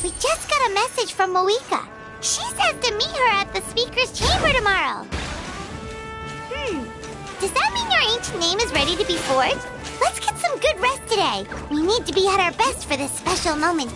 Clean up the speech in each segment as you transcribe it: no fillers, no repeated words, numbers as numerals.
We just got a message from Moika. She says to meet her at the speaker's chamber tomorrow. Does that mean your ancient name is ready to be forged? Let's get some good rest today. We need to be at our best for this special moment.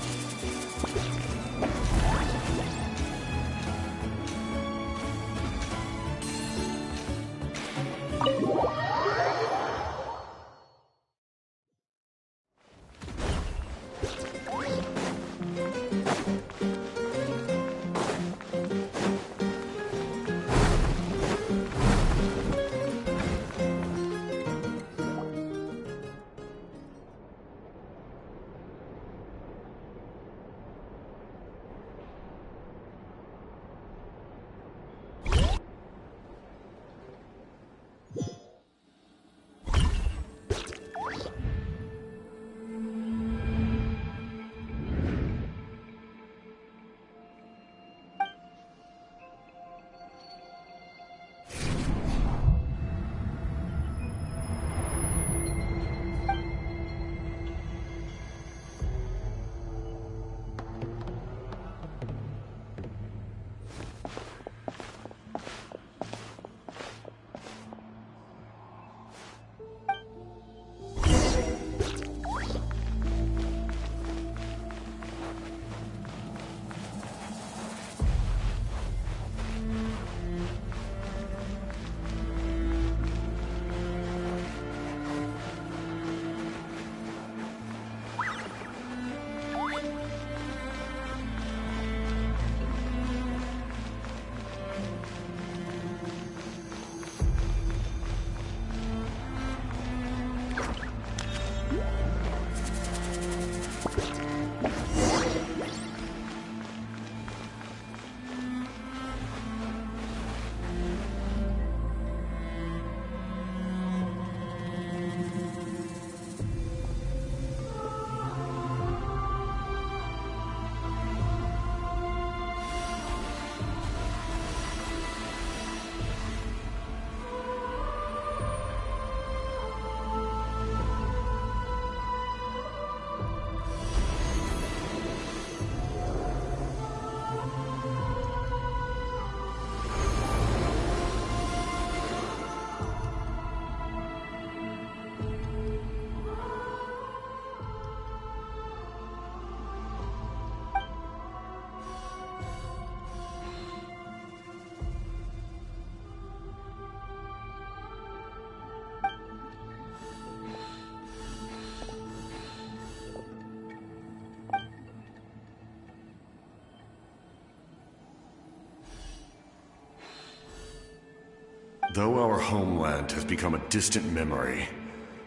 Though our homeland has become a distant memory,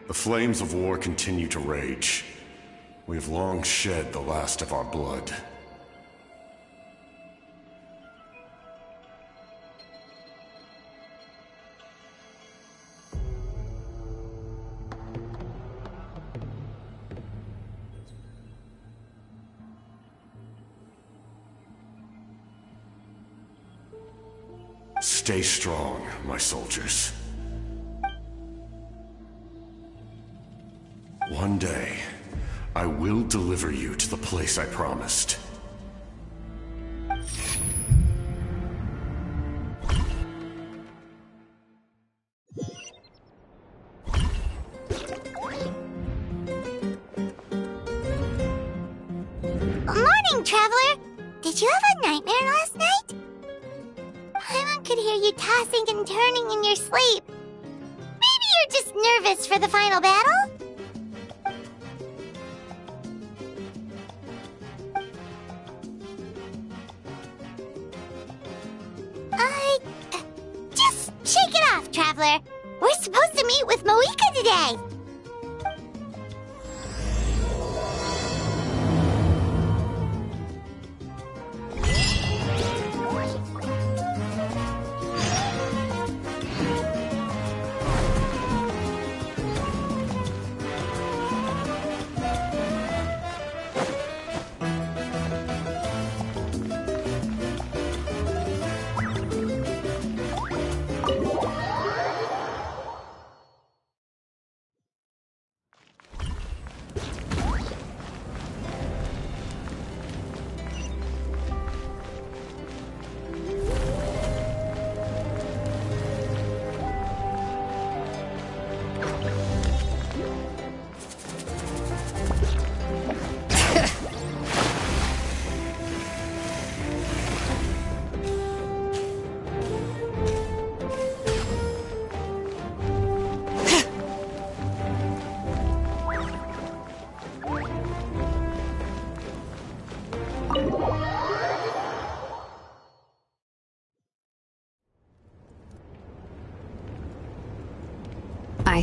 the flames of war continue to rage. We have long shed the last of our blood. Stay strong, my soldiers. One day, I will deliver you to the place I promised. Morning, Traveler! Did you have a nightmare last night? Paimon could hear you tossing and turning in your sleep. Maybe you're just nervous for the final battle? Just shake it off, Traveler. We're supposed to meet with Moika today.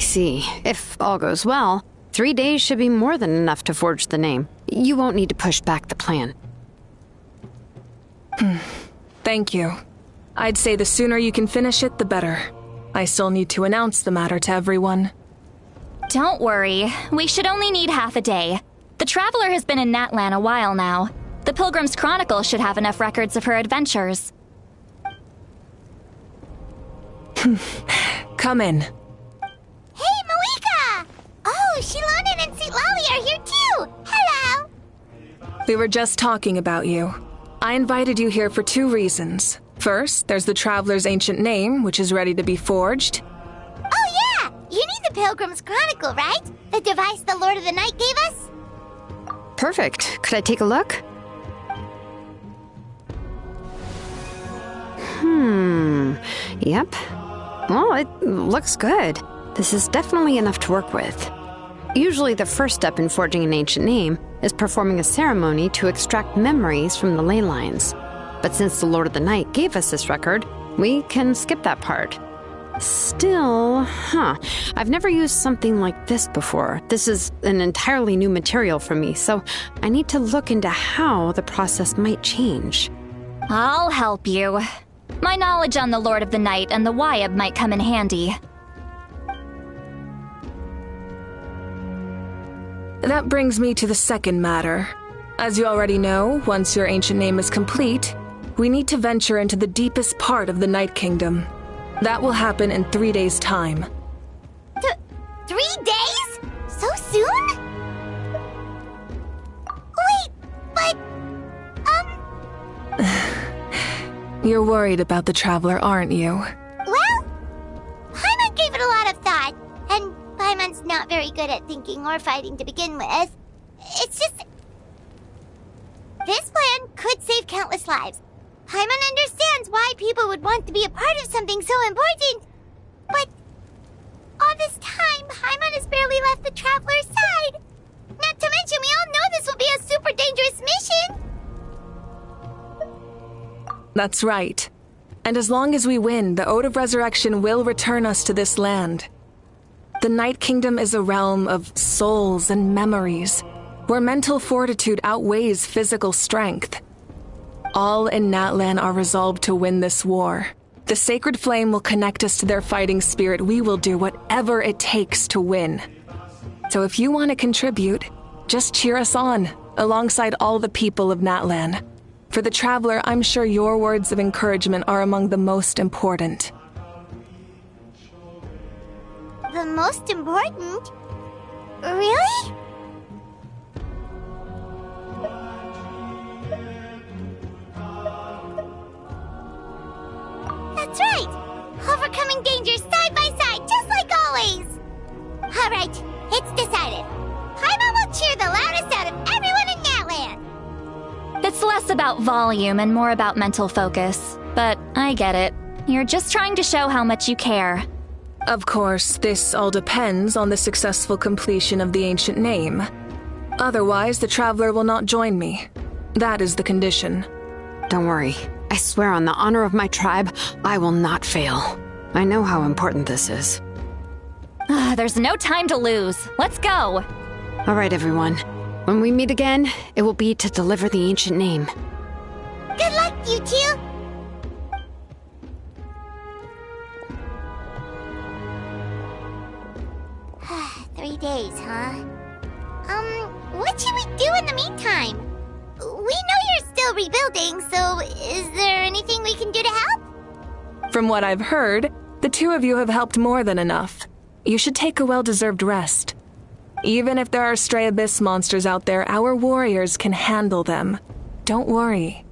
see. If all goes well, 3 days should be more than enough to forge the name. You won't need to push back the plan. Thank you. I'd say the sooner you can finish it, the better. I still need to announce the matter to everyone. Don't worry. We should only need half a day. The Traveler has been in Natlan a while now. The Pilgrim's Chronicle should have enough records of her adventures. Come in. Hey, Malika! Oh, Shilonen and St. Lolly are here too! Hello! We were just talking about you. I invited you here for 2 reasons. First, there's the Traveler's ancient name, which is ready to be forged. Oh yeah! You need the Pilgrim's Chronicle, right? The device the Lord of the Night gave us? Perfect. Could I take a look? Yep. Well, it looks good. This is definitely enough to work with. Usually the first step in forging an ancient name is performing a ceremony to extract memories from the ley lines. But since the Lord of the Night gave us this record, we can skip that part. Still, I've never used something like this before. This is an entirely new material for me, so I need to look into how the process might change. I'll help you. My knowledge on the Lord of the Night and the Wyab might come in handy. That brings me to the second matter. As you already know, once your ancient name is complete, we need to venture into the deepest part of the Night Kingdom. That will happen in 3 days' time. 3 days? So soon? Wait, but... You're worried about the Traveler, aren't you? Well, Paimon gave it a lot of thought, and Paimon's not very good at thinking or fighting to begin with. It's just... This plan could save countless lives. Paimon understands why people would want to be a part of something so important. But all this time, Paimon has barely left the Traveler's side. Not to mention, we all know this will be a super dangerous mission. That's right. And as long as we win, the Ode of Resurrection will return us to this land. The Night Kingdom is a realm of souls and memories, where mental fortitude outweighs physical strength. All in Natlan are resolved to win this war. The sacred flame will connect us to their fighting spirit. We will do whatever it takes to win. So if you want to contribute, just cheer us on, alongside all the people of Natlan. For the Traveler, I'm sure your words of encouragement are among the most important. The most important? Really? That's right! Overcoming dangers side by side, just like always! Alright, it's decided. Paimon will cheer the loudest out of everyone in Natlan! It's less about volume and more about mental focus. But I get it. You're just trying to show how much you care. Of course, this all depends on the successful completion of the ancient name. Otherwise, the Traveler will not join me. That is the condition. Don't worry. I swear on the honor of my tribe, I will not fail. I know how important this is. There's no time to lose. Let's go. All right, everyone. When we meet again, it will be to deliver the ancient name. Good luck, you two! 3 days, huh? What should we do in the meantime? We know you're still rebuilding, so is there anything we can do to help? From what I've heard, the 2 of you have helped more than enough. You should take a well-deserved rest. Even if there are stray abyss monsters out there, our warriors can handle them. Don't worry.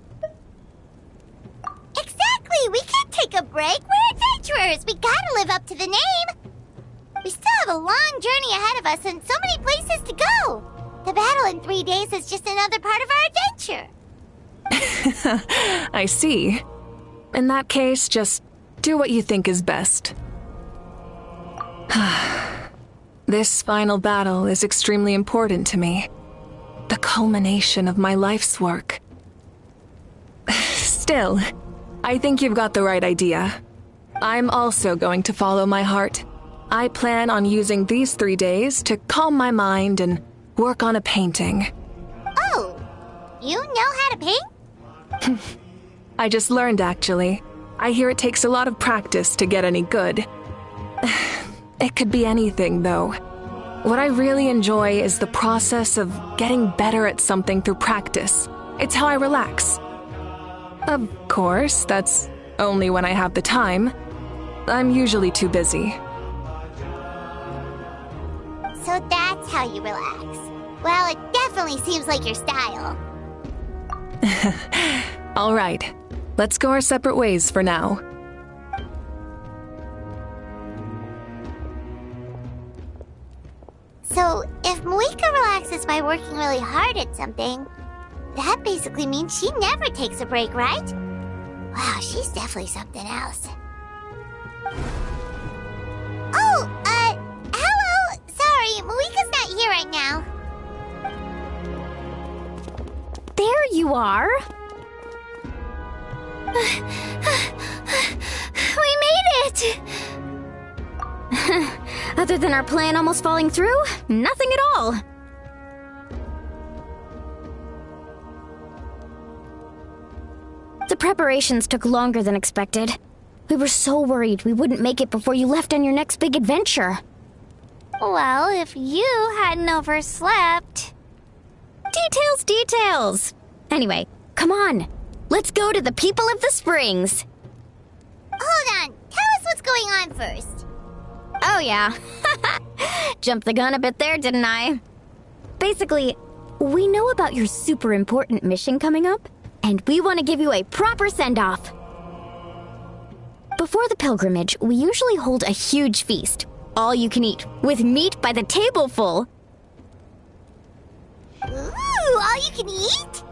Exactly! We can't take a break. We're adventurers. We gotta live up to the name. We still have a long journey ahead of us and so many places to go. The battle in 3 days is just another part of our adventure. I see. In that case, just do what you think is best. This final battle is extremely important to me. The culmination of my life's work. Still, I think you've got the right idea. I'm also going to follow my heart. I plan on using these 3 days to calm my mind and work on a painting. Oh, you know how to paint? I just learned, actually. I hear it takes a lot of practice to get any good. It could be anything, though. What I really enjoy is the process of getting better at something through practice. It's how I relax. Of course, that's only when I have the time. I'm usually too busy. So that's how you relax. Well, it definitely seems like your style. All right, let's go our separate ways for now. So, if Moika relaxes by working really hard at something, that basically means she never takes a break, right? Wow, she's definitely something else. Oh, hello! Sorry, Moika's not here right now. There you are! We made it! Other than our plan almost falling through, nothing at all. The preparations took longer than expected. We were so worried we wouldn't make it before you left on your next big adventure. Well, if you hadn't overslept... Details! Anyway, come on. Let's go to the People of the Springs. Hold on, tell us what's going on first. Oh yeah. Jumped the gun a bit there, didn't I? Basically, we know about your super important mission coming up, and we want to give you a proper send-off. Before the pilgrimage, we usually hold a huge feast. All you can eat, with meat by the tableful. Ooh, all you can eat?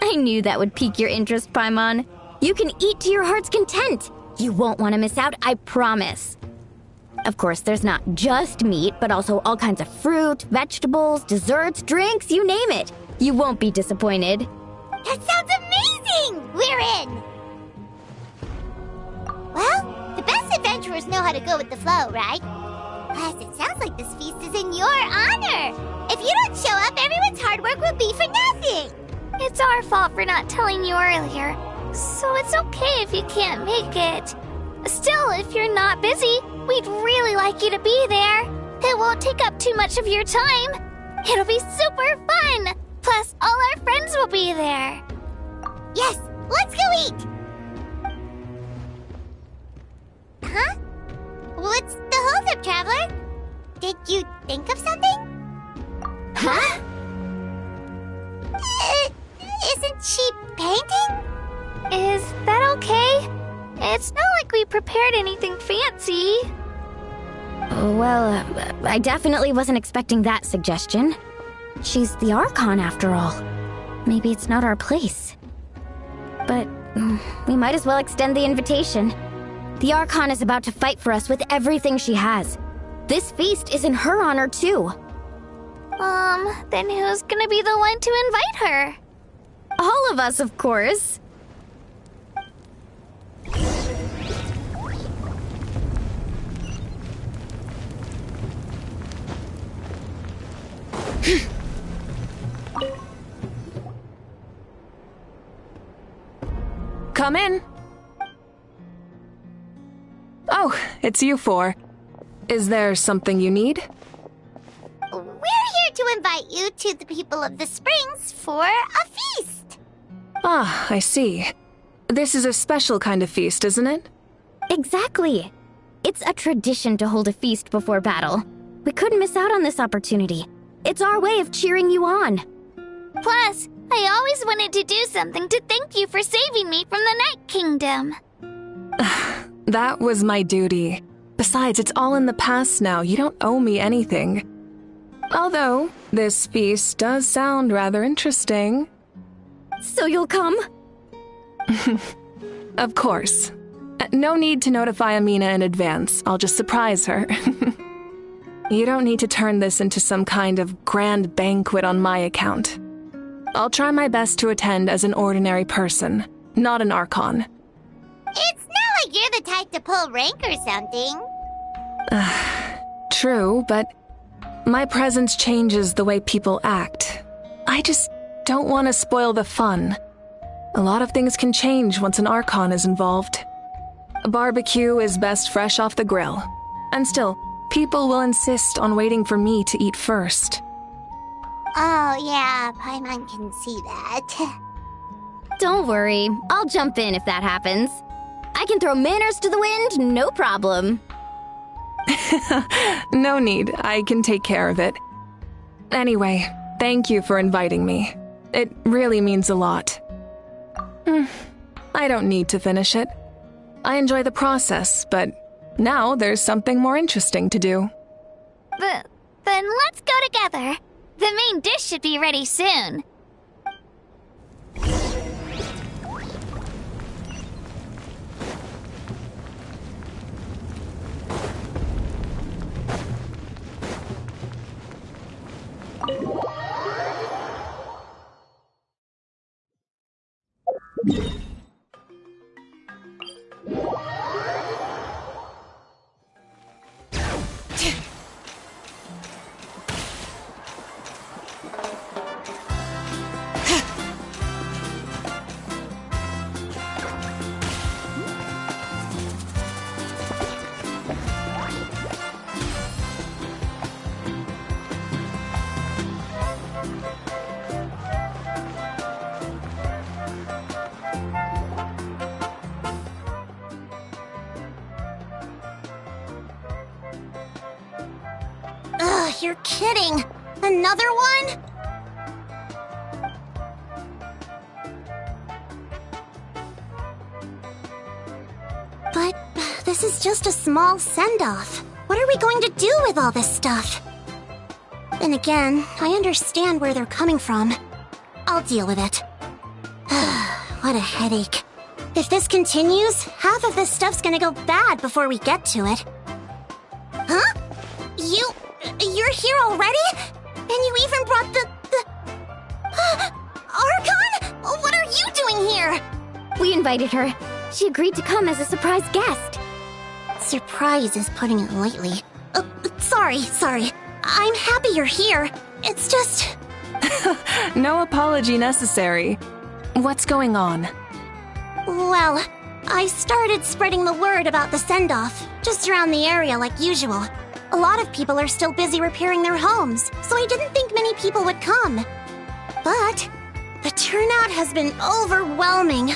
I knew that would pique your interest, Paimon. You can eat to your heart's content. You won't want to miss out, I promise. Of course, there's not just meat, but also all kinds of fruit, vegetables, desserts, drinks, you name it. You won't be disappointed. That sounds amazing! We're in! Well, the best adventurers know how to go with the flow, right? Plus, it sounds like this feast is in your honor. If you don't show up, everyone's hard work will be for nothing. It's our fault for not telling you earlier, so it's okay if you can't make it. Still, if you're not busy, we'd really like you to be there. It won't take up too much of your time. It'll be super fun. Plus, all our friends will be there. Yes, let's go eat. Huh? What's the holdup, Traveler? Did you think of something? Huh? Isn't she painting? Is that okay? It's not like we prepared anything fancy. Well, I definitely wasn't expecting that suggestion. She's the Archon, after all. Maybe it's not our place. But we might as well extend the invitation. The Archon is about to fight for us with everything she has. This feast is in her honor, too. Then who's gonna be the one to invite her? All of us, of course. Come in. Oh, it's you four. Is there something you need? We're here to invite you to the People of the Springs for a feast. Ah, I see. This is a special kind of feast, isn't it? Exactly. It's a tradition to hold a feast before battle. We couldn't miss out on this opportunity. It's our way of cheering you on. Plus, I always wanted to do something to thank you for saving me from the Night Kingdom. That was my duty. Besides, it's all in the past now. You don't owe me anything. Although, this feast does sound rather interesting. So you'll come? Of course. No need to notify Amina in advance. I'll just surprise her. You don't need to turn this into some kind of grand banquet on my account. I'll try my best to attend as an ordinary person, not an Archon. It's not like you're the type to pull rank or something. True, but my presence changes the way people act. I just don't want to spoil the fun. A lot of things can change once an Archon is involved. A barbecue is best fresh off the grill. And still, people will insist on waiting for me to eat first. Oh, yeah, Paimon can see that. Don't worry, I'll jump in if that happens. I can throw manners to the wind, no problem. No need, I can take care of it. Anyway, thank you for inviting me. It really means a lot. I don't need to finish it. I enjoy the process, but now there's something more interesting to do. Then let's go together. The main dish should be ready soon. Ugh, you're kidding. Another one? But this is just a small send-off. What are we going to do with all this stuff? Then again, I understand where they're coming from. I'll deal with it. What a headache. If this continues, half of this stuff's gonna go bad before we get to it. Huh? You're here already? And you even brought the... Archon? What are you doing here? We invited her. She agreed to come as a surprise guest. Surprise is putting it lightly. Sorry. I'm happy you're here. It's just... No apology necessary. What's going on? Well, I started spreading the word about the send-off, just around the area like usual. A lot of people are still busy repairing their homes, so I didn't think many people would come. But the turnout has been overwhelming.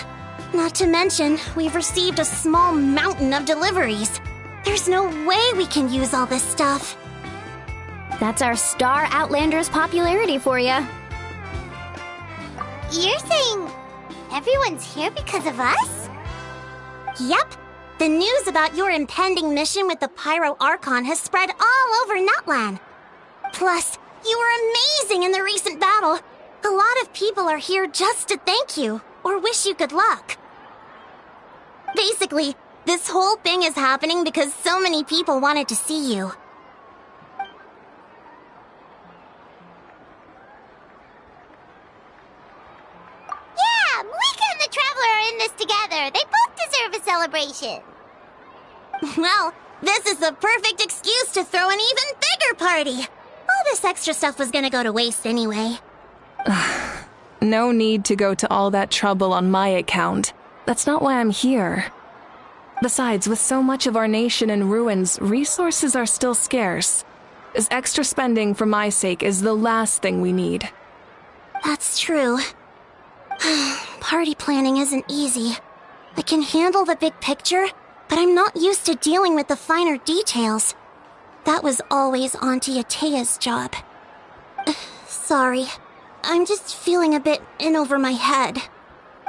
Not to mention, we've received a small mountain of deliveries. There's no way we can use all this stuff. That's our Star Outlander's popularity for ya. You're saying everyone's here because of us? Yep. The news about your impending mission with the Pyro Archon has spread all over Nutland. Plus, you were amazing in the recent battle. A lot of people are here just to thank you, or wish you good luck. Basically, this whole thing is happening because so many people wanted to see you. Yeah, Malika and the Traveler are in this together. They both deserve a celebration. Well, this is the perfect excuse to throw an even bigger party. All this extra stuff was gonna go to waste anyway. No need to go to all that trouble on my account. That's not why I'm here. Besides, with so much of our nation in ruins, resources are still scarce. This extra spending for my sake is the last thing we need. That's true. Party planning isn't easy. I can handle the big picture, but I'm not used to dealing with the finer details. That was always Auntie Atea's job. Sorry. I'm just feeling a bit in over my head.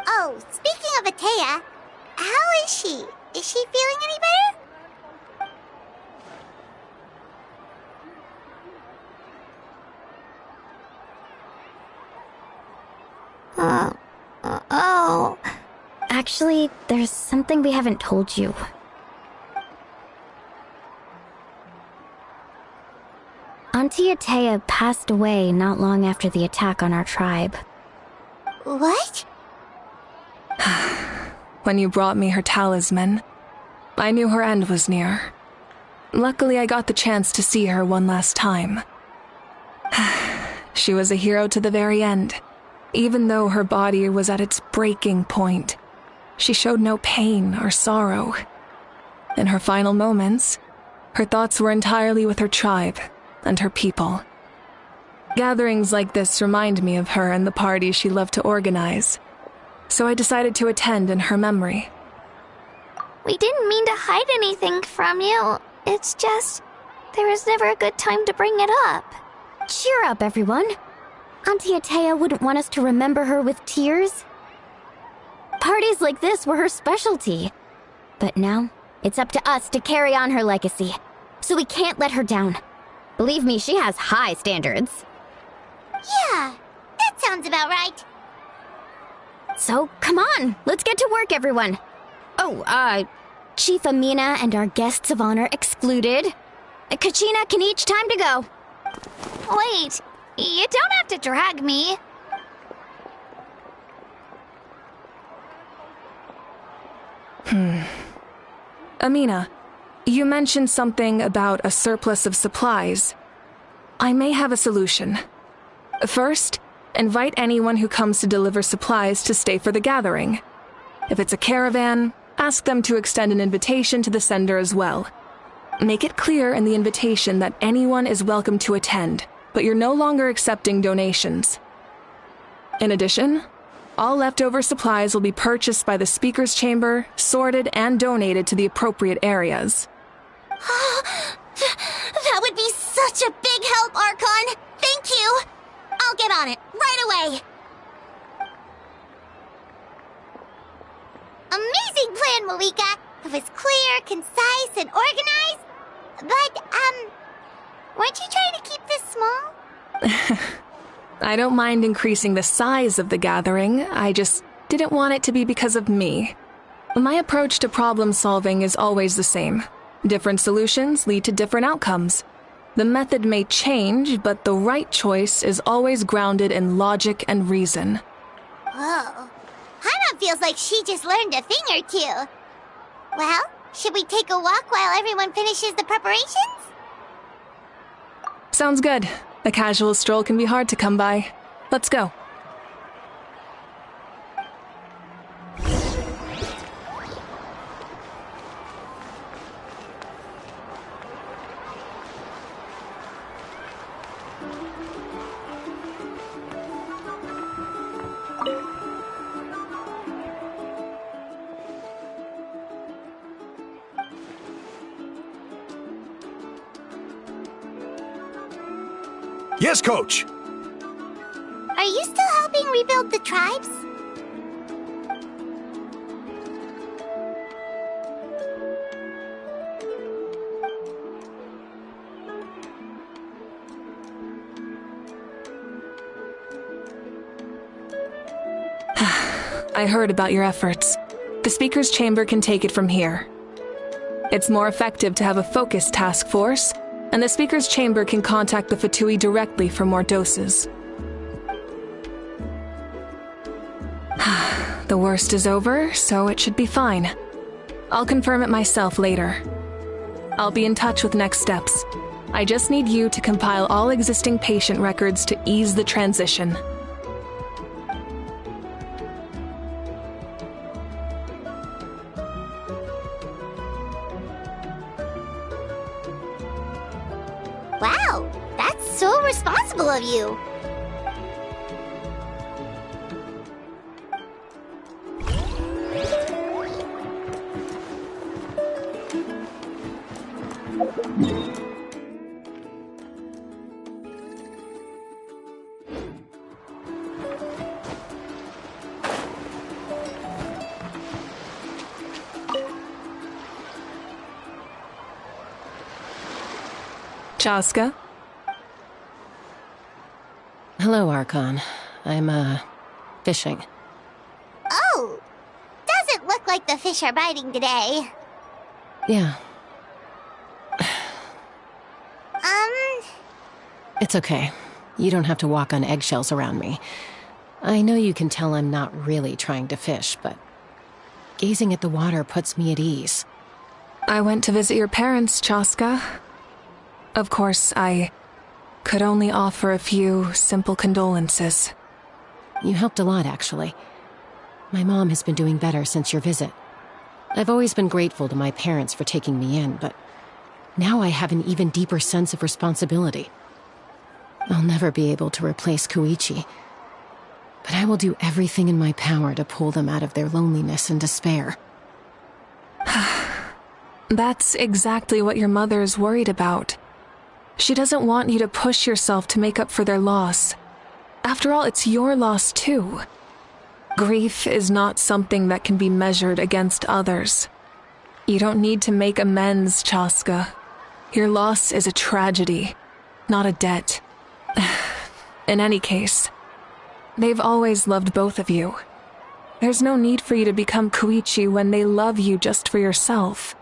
Oh, speaking of Atea, how is she? Is she feeling any better? Oh. Actually, there's something we haven't told you. Auntie Atea passed away not long after the attack on our tribe. What? When you brought me her talisman, I knew her end was near. Luckily, I got the chance to see her one last time. She was a hero to the very end. Even though her body was at its breaking point, she showed no pain or sorrow. In her final moments, her thoughts were entirely with her tribe and her people. Gatherings like this remind me of her and the parties she loved to organize, so I decided to attend in her memory. We didn't mean to hide anything from you. It's just, there was never a good time to bring it up. Cheer up, everyone. Auntie Atea wouldn't want us to remember her with tears. Parties like this were her specialty. But now, it's up to us to carry on her legacy, so we can't let her down. Believe me, she has high standards. Yeah, that sounds about right. So, come on, let's get to work, everyone. Oh, Chief Amina and our guests of honor excluded. Kachina can each time to go. Wait, you don't have to drag me. Amina, you mentioned something about a surplus of supplies. I may have a solution. First, invite anyone who comes to deliver supplies to stay for the gathering. If it's a caravan, ask them to extend an invitation to the sender as well. Make it clear in the invitation that anyone is welcome to attend, but you're no longer accepting donations. In addition, all leftover supplies will be purchased by the Speaker's Chamber, sorted, and donated to the appropriate areas. That would be such a big help, Archon! Thank you! I'll get on it, right away! Amazing plan, Malika! It was clear, concise, and organized. But, weren't you trying to keep this small? I don't mind increasing the size of the gathering, I just didn't want it to be because of me. My approach to problem solving is always the same. Different solutions lead to different outcomes. The method may change, but the right choice is always grounded in logic and reason. Whoa. Hana feels like she just learned a thing or two. Well, should we take a walk while everyone finishes the preparations? Sounds good. A casual stroll can be hard to come by. Let's go. Yes, Coach! Are you still helping rebuild the tribes? I heard about your efforts. The Speaker's Chamber can take it from here. It's more effective to have a focused task force, and the Speaker's Chamber can contact the Fatui directly for more doses. The worst is over, so it should be fine. I'll confirm it myself later. I'll be in touch with next steps. I just need you to compile all existing patient records to ease the transition. Wow, that's so responsible of you. Chaska? Hello, Archon. I'm, fishing. Oh, doesn't look like the fish are biting today. Yeah, Um, it's okay. You don't have to walk on eggshells around me. I know you can tell I'm not really trying to fish, but gazing at the water puts me at ease. I went to visit your parents, Chaska. Of course, I could only offer a few simple condolences. You helped a lot, actually. My mom has been doing better since your visit. I've always been grateful to my parents for taking me in, but now I have an even deeper sense of responsibility. I'll never be able to replace Koichi, but I will do everything in my power to pull them out of their loneliness and despair. That's exactly what your mother is worried about. She doesn't want you to push yourself to make up for their loss. After all, it's your loss too. Grief is not something that can be measured against others. You don't need to make amends, Chaska. Your loss is a tragedy, not a debt. In any case, they've always loved both of you. There's no need for you to become Koichi when they love you just for yourself.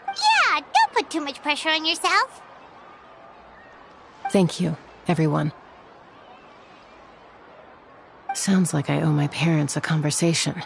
Yeah, don't put too much pressure on yourself. Thank you, everyone. Sounds like I owe my parents a conversation.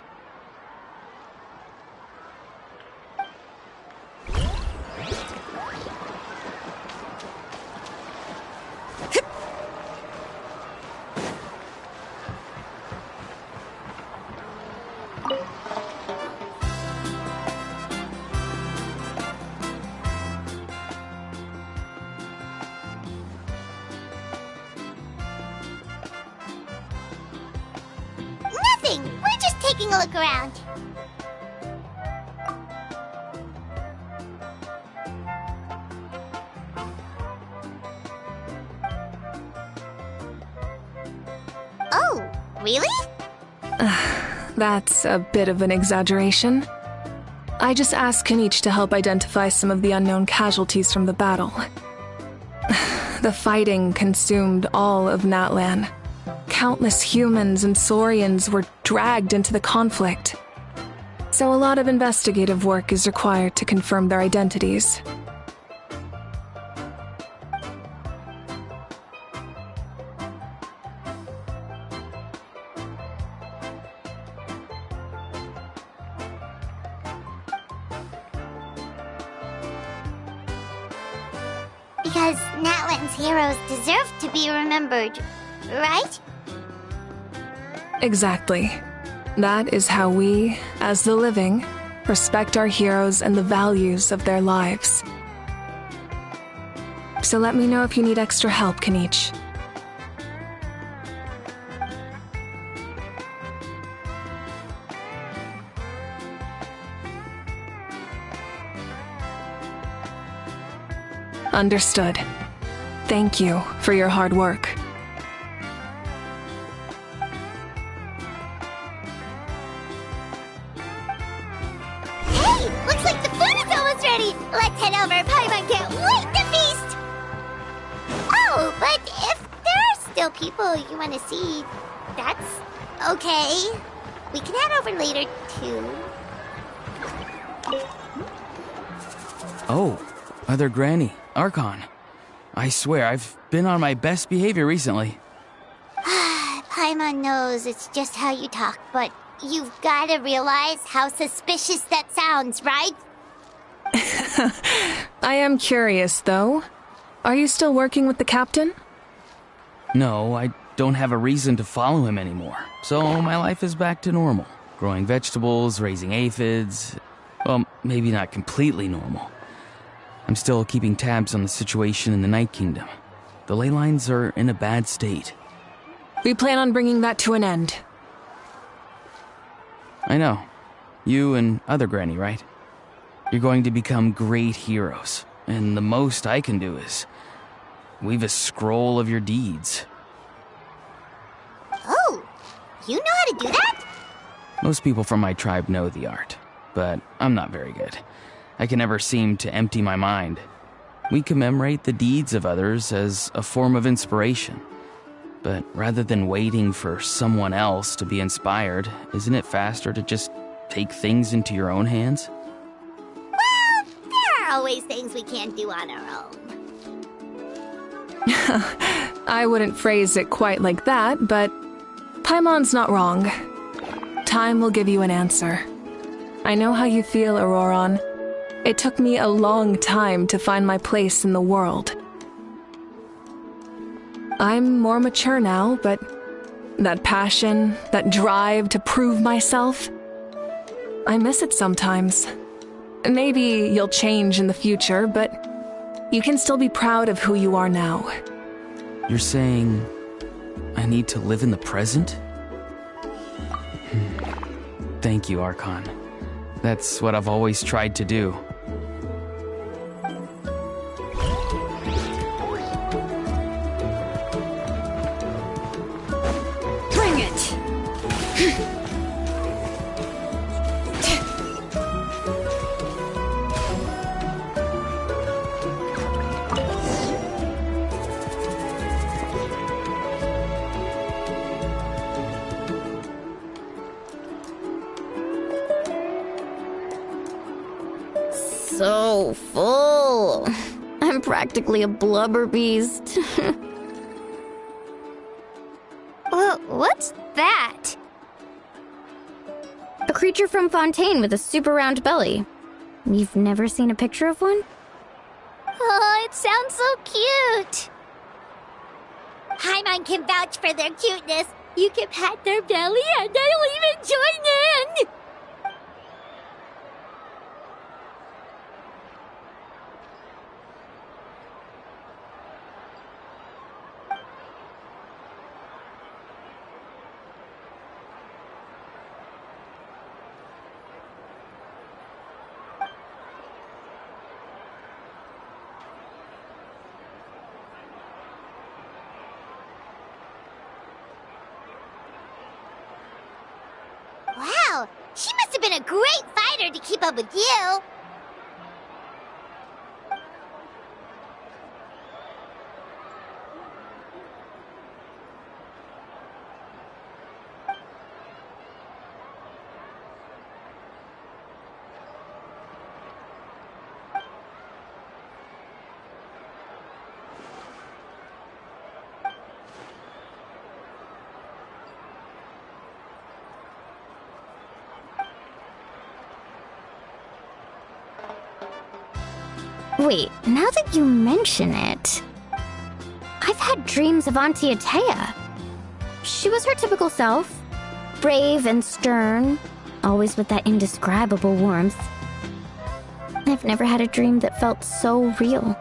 Nothing. We're just taking a look around. Oh, really? That's a bit of an exaggeration. I just asked Kenichi to help identify some of the unknown casualties from the battle. The fighting consumed all of Natlan. Countless humans and Saurians were dragged into the conflict. So a lot of investigative work is required to confirm their identities. Because Natlan's heroes deserve to be remembered, right? Exactly. That is how we, as the living, respect our heroes and the values of their lives. So let me know if you need extra help, Kenichi. Understood. Thank you for your hard work. Hey, looks like the food is almost ready. Let's head over. Paimon can't wait to feast. Oh, but if there are still people you want to see, that's okay. We can head over later, too. Oh, Other Granny, Archon. I swear, I've been on my best behavior recently. Paimon knows it's just how you talk, but you've got to realize how suspicious that sounds, right? I am curious, though. Are you still working with the captain? No, I don't have a reason to follow him anymore. So my life is back to normal. Growing vegetables, raising aphids. Well, maybe not completely normal. I'm still keeping tabs on the situation in the Night Kingdom. The ley lines are in a bad state. We plan on bringing that to an end. I know. You and Other Granny, right? You're going to become great heroes. And the most I can do is weave a scroll of your deeds. Oh, you know how to do that? Most people from my tribe know the art, but I'm not very good. I can never seem to empty my mind. We commemorate the deeds of others as a form of inspiration. But rather than waiting for someone else to be inspired, isn't it faster to just take things into your own hands? Well, there are always things we can't do on our own. I wouldn't phrase it quite like that, but Paimon's not wrong. Time will give you an answer. I know how you feel, Auroron. It took me a long time to find my place in the world. I'm more mature now, but that passion, that drive to prove myself, I miss it sometimes. Maybe you'll change in the future, but you can still be proud of who you are now. You're saying I need to live in the present? Thank you, Archon. That's what I've always tried to do. Bring it! So full. I'm practically a blubber beast. Well, what's that? A creature from Fontaine with a super round belly. You've never seen a picture of one? Oh, it sounds so cute. Paimon can vouch for their cuteness. You can pat their belly and they'll even join in. Wow, she must have been a great fighter to keep up with you. Wait, now that you mention it, I've had dreams of Auntie Atea. She was her typical self, brave and stern, always with that indescribable warmth. I've never had a dream that felt so real.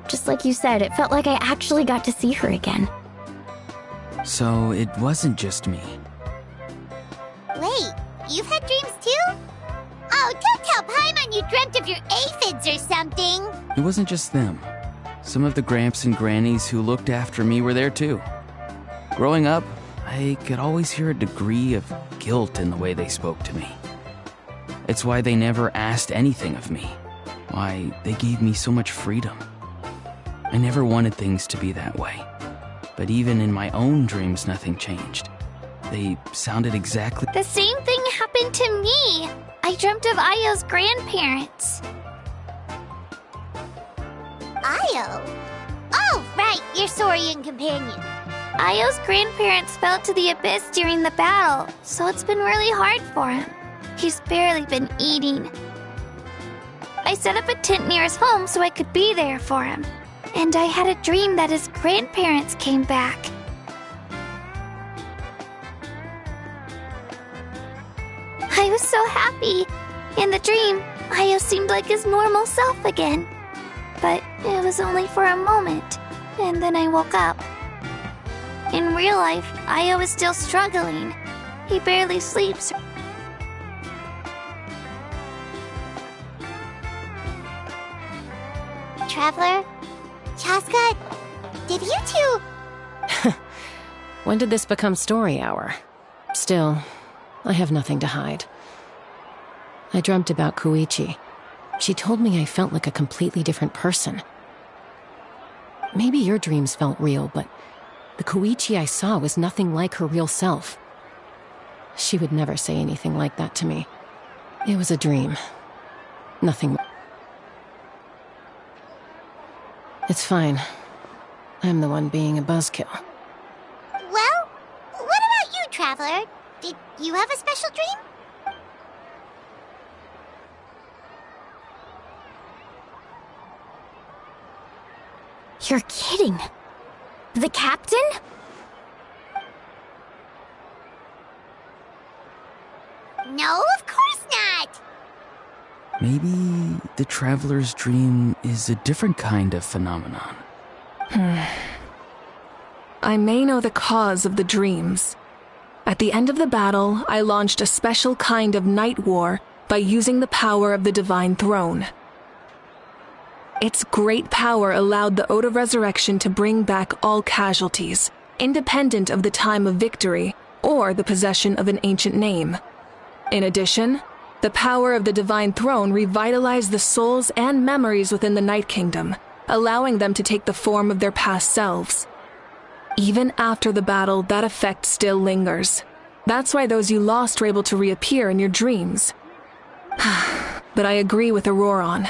Just like you said, it felt like I actually got to see her again. So it wasn't just me. Wait, you've had dreams too? Oh, don't tell Paimon you dreamt of your aphids or something. It wasn't just them. Some of the Gramps and Grannies who looked after me were there too. Growing up, I could always hear a degree of guilt in the way they spoke to me. It's why they never asked anything of me. Why they gave me so much freedom. I never wanted things to be that way. But even in my own dreams, nothing changed. They sounded exactly... The same thing happened to me. I dreamt of Ayo's grandparents. Ayo? Oh, right, your Saurian companion. Ayo's grandparents fell to the abyss during the battle, so it's been really hard for him. He's barely been eating. I set up a tent near his home so I could be there for him. And I had a dream that his grandparents came back. I was so happy. In the dream, Ayo seemed like his normal self again. But it was only for a moment, and then I woke up. In real life, Ayo is still struggling. He barely sleeps. Traveler? Chaska, did you two... When did this become story hour? Still, I have nothing to hide. I dreamt about Koichi. She told me I felt like a completely different person. Maybe your dreams felt real, but the Koichi I saw was nothing like her real self. She would never say anything like that to me. It was a dream. Nothing more. It's fine. I'm the one being a buzzkill. Well, what about you, Traveler? Did you have a special dream? You're kidding. The captain? No, of course not! Maybe the traveler's dream is a different kind of phenomenon. I may know the cause of the dreams. At the end of the battle, I launched a special kind of night war by using the power of the Divine Throne. Its great power allowed the Ode of Resurrection to bring back all casualties, independent of the time of victory or the possession of an ancient name. In addition, the power of the Divine Throne revitalized the souls and memories within the Night Kingdom, allowing them to take the form of their past selves. Even after the battle, that effect still lingers. That's why those you lost were able to reappear in your dreams. But I agree with Auroron.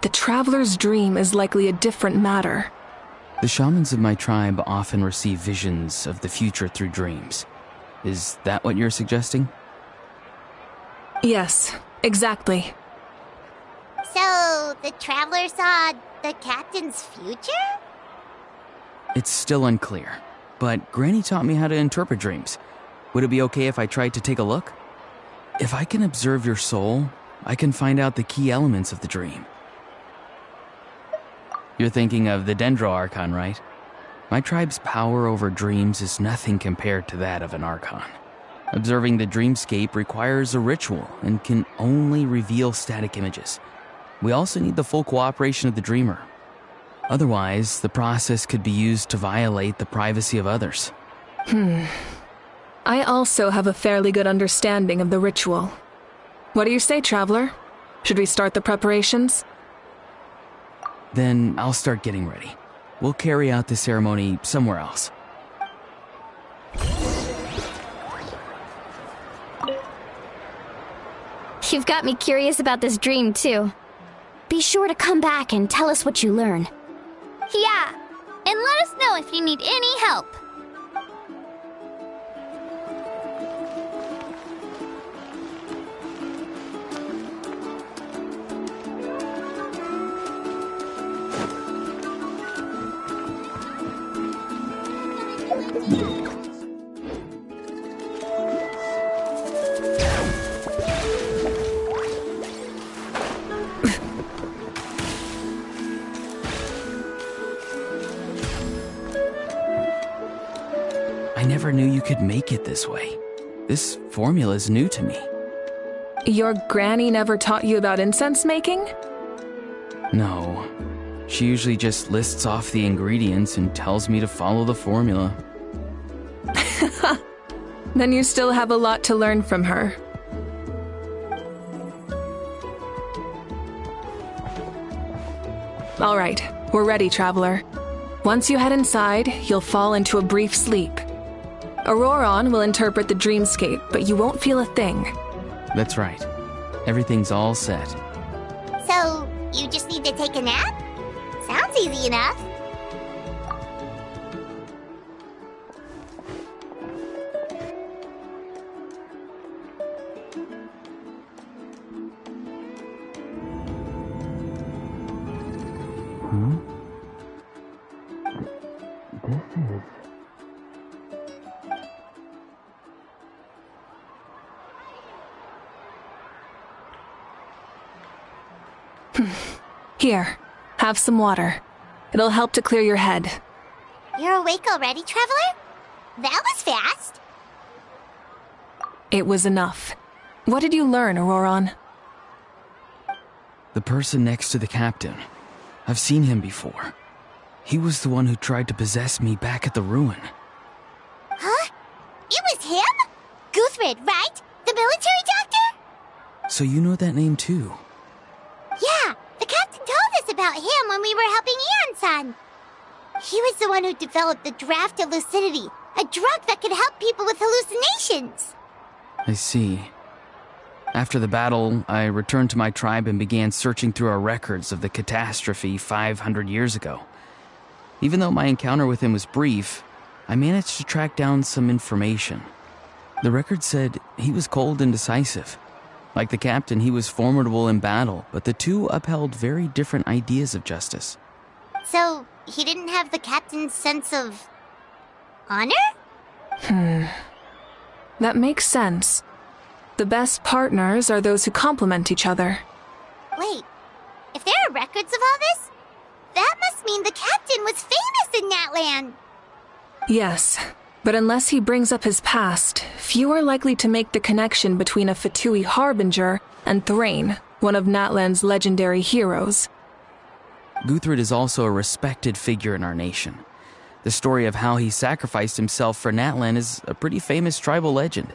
The traveler's dream is likely a different matter. The shamans of my tribe often receive visions of the future through dreams. Is that what you're suggesting? Yes, exactly. So, the traveler saw the captain's future? It's still unclear, but Granny taught me how to interpret dreams. Would it be okay if I tried to take a look? If I can observe your soul, I can find out the key elements of the dream. You're thinking of the Dendro Archon, right? My tribe's power over dreams is nothing compared to that of an Archon. Observing the dreamscape requires a ritual and can only reveal static images. We also need the full cooperation of the dreamer. Otherwise, the process could be used to violate the privacy of others. I also have a fairly good understanding of the ritual. What do you say, Traveler? Should we start the preparations? Then I'll start getting ready. We'll carry out the ceremony somewhere else. You've got me curious about this dream, too. Be sure to come back and tell us what you learn. Yeah, and let us know if you need any help. I never knew you could make it this way. This formula is new to me. Your granny never taught you about incense making? No. She usually just lists off the ingredients and tells me to follow the formula. Then you still have a lot to learn from her. All right, we're ready, Traveler. Once you head inside, you'll fall into a brief sleep. Auroron will interpret the dreamscape, but you won't feel a thing. That's right. Everything's all set. So, you just need to take a nap? Sounds easy enough. Here, have some water. It'll help to clear your head. You're awake already, Traveler? That was fast. It was enough. What did you learn, Auroron? The person next to the captain. I've seen him before. He was the one who tried to possess me back at the ruin. Huh? It was him? Guthrid, right? The military doctor? So you know that name too? Yeah, the captain told us about him when we were helping Eon-san. He was the one who developed the draft of lucidity, a drug that could help people with hallucinations. I see. After the battle, I returned to my tribe and began searching through our records of the catastrophe 500 years ago. Even though my encounter with him was brief, I managed to track down some information. The record said he was cold and decisive. Like the captain, he was formidable in battle, but the two upheld very different ideas of justice. So, he didn't have the captain's sense of... honor? That makes sense. The best partners are those who complement each other. Wait, if there are records of all this, that must mean the captain was famous in Natlan. Yes, but unless he brings up his past, few are likely to make the connection between a Fatui harbinger and Thrain, one of Natlan's legendary heroes. Guthred is also a respected figure in our nation. The story of how he sacrificed himself for Natlan is a pretty famous tribal legend.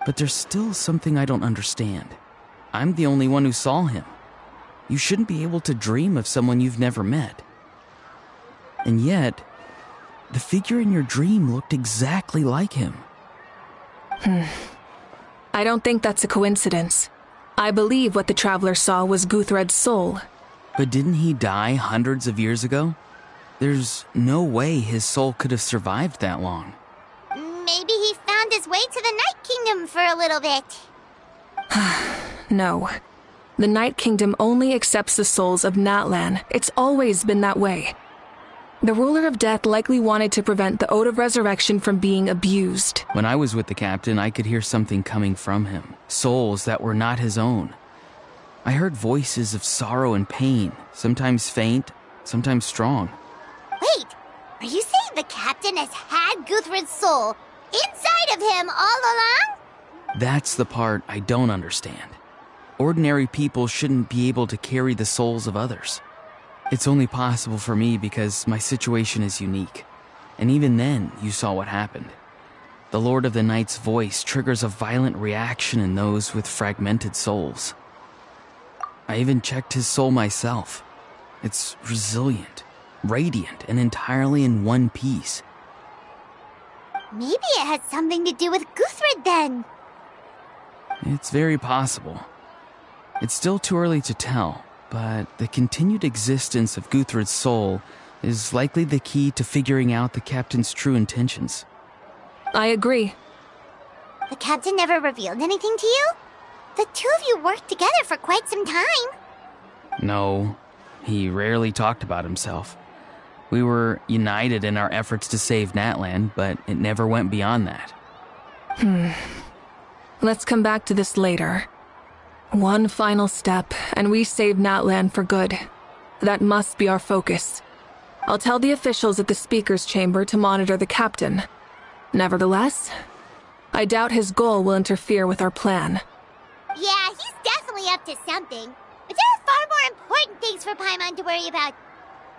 But there's still something I don't understand. I'm the only one who saw him. You shouldn't be able to dream of someone you've never met. And yet, the figure in your dream looked exactly like him. I don't think that's a coincidence. I believe what the Traveler saw was Guthred's soul. But didn't he die hundreds of years ago? There's no way his soul could have survived that long. Maybe he found his way to the Night Kingdom for a little bit. No. The Night Kingdom only accepts the souls of Natlan. It's always been that way. The Ruler of Death likely wanted to prevent the Ode of Resurrection from being abused. When I was with the captain, I could hear something coming from him. Souls that were not his own. I heard voices of sorrow and pain, sometimes faint, sometimes strong. Wait, are you saying the captain has had Guthred's soul inside of him all along? That's the part I don't understand. Ordinary people shouldn't be able to carry the souls of others. It's only possible for me because my situation is unique. And even then, you saw what happened. The Lord of the Night's voice triggers a violent reaction in those with fragmented souls. I even checked his soul myself. It's resilient, radiant, and entirely in one piece. Maybe it has something to do with Guthred then. It's very possible. It's still too early to tell, but the continued existence of Guthred's soul is likely the key to figuring out the captain's true intentions. I agree. The captain never revealed anything to you? The two of you worked together for quite some time. No, he rarely talked about himself. We were united in our efforts to save Natlan, but it never went beyond that. Let's come back to this later. One final step, and we save Natlan for good. That must be our focus. I'll tell the officials at the speaker's chamber to monitor the captain. Nevertheless, I doubt his goal will interfere with our plan. Yeah, he's definitely up to something. But there are far more important things for Paimon to worry about.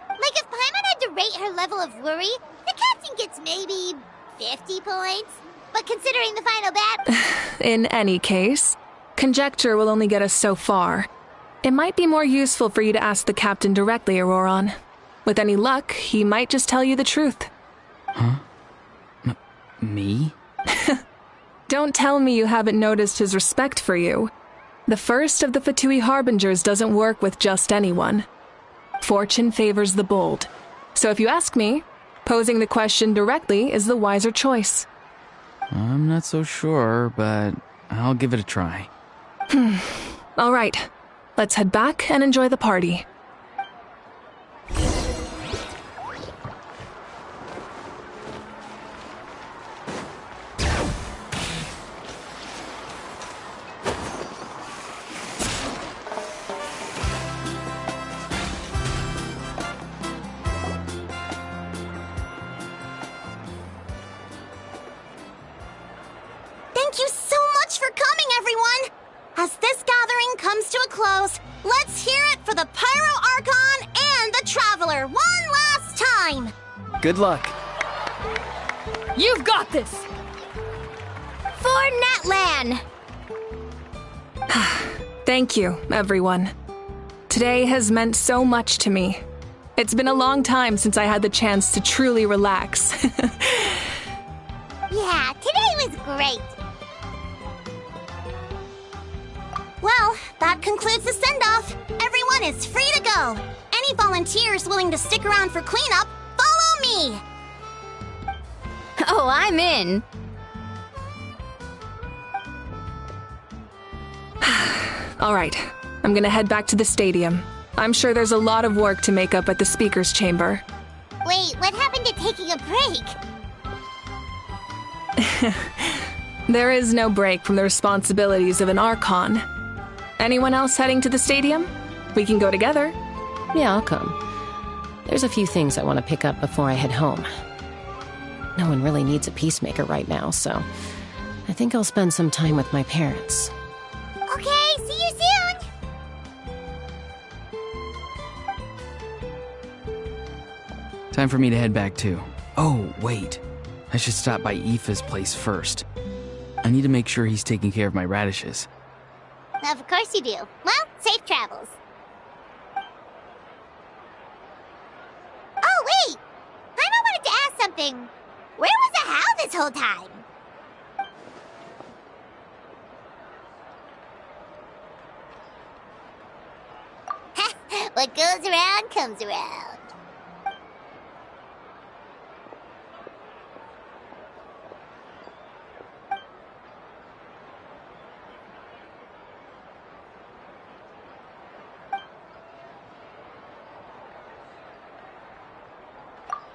Like if Paimon had to rate her level of worry, the captain gets maybe 50 points. But considering the final battle... In any case, conjecture will only get us so far. It might be more useful for you to ask the captain directly, Auroron. With any luck, he might just tell you the truth. Huh? Me? Don't tell me you haven't noticed his respect for you. The first of the Fatui Harbingers doesn't work with just anyone. Fortune favors the bold. So if you ask me, posing the question directly is the wiser choice. I'm not so sure, but I'll give it a try. All right, let's head back and enjoy the party. Thank you so much for coming, everyone! As this gathering comes to a close, let's hear it for the Pyro Archon and the Traveler one last time! Good luck. You've got this! For Natlan! Thank you, everyone. Today has meant so much to me. It's been a long time since I had the chance to truly relax. Yeah, today was great! Well, that concludes the send-off. Everyone is free to go. Any volunteers willing to stick around for cleanup, follow me! Oh, I'm in. All right, I'm gonna head back to the stadium. I'm sure there's a lot of work to make up at the speaker's chamber. Wait, what happened to taking a break? There is no break from the responsibilities of an Archon. Anyone else heading to the stadium? We can go together. Yeah, I'll come. There's a few things I want to pick up before I head home. No one really needs a peacemaker right now, so I think I'll spend some time with my parents. Okay, see you soon! Time for me to head back too. Oh, wait. I should stop by Aoife's place first. I need to make sure he's taking care of my radishes. Of course you do. Well, safe travels. Oh, wait! I wanted to ask something. Where was the How this whole time? What goes around comes around.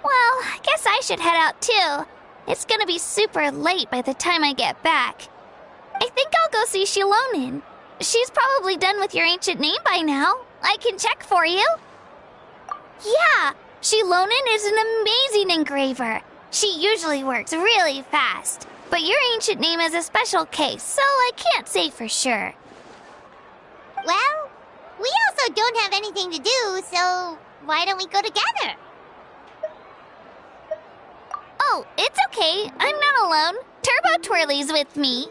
Well, I guess I should head out too. It's gonna be super late by the time I get back. I think I'll go see Shilonin. She's probably done with your ancient name by now. I can check for you. Yeah, Shilonin is an amazing engraver. She usually works really fast. But your ancient name is a special case, so I can't say for sure. Well, we also don't have anything to do, so why don't we go together? Oh, it's okay. I'm not alone. Turbo Twirly's with me.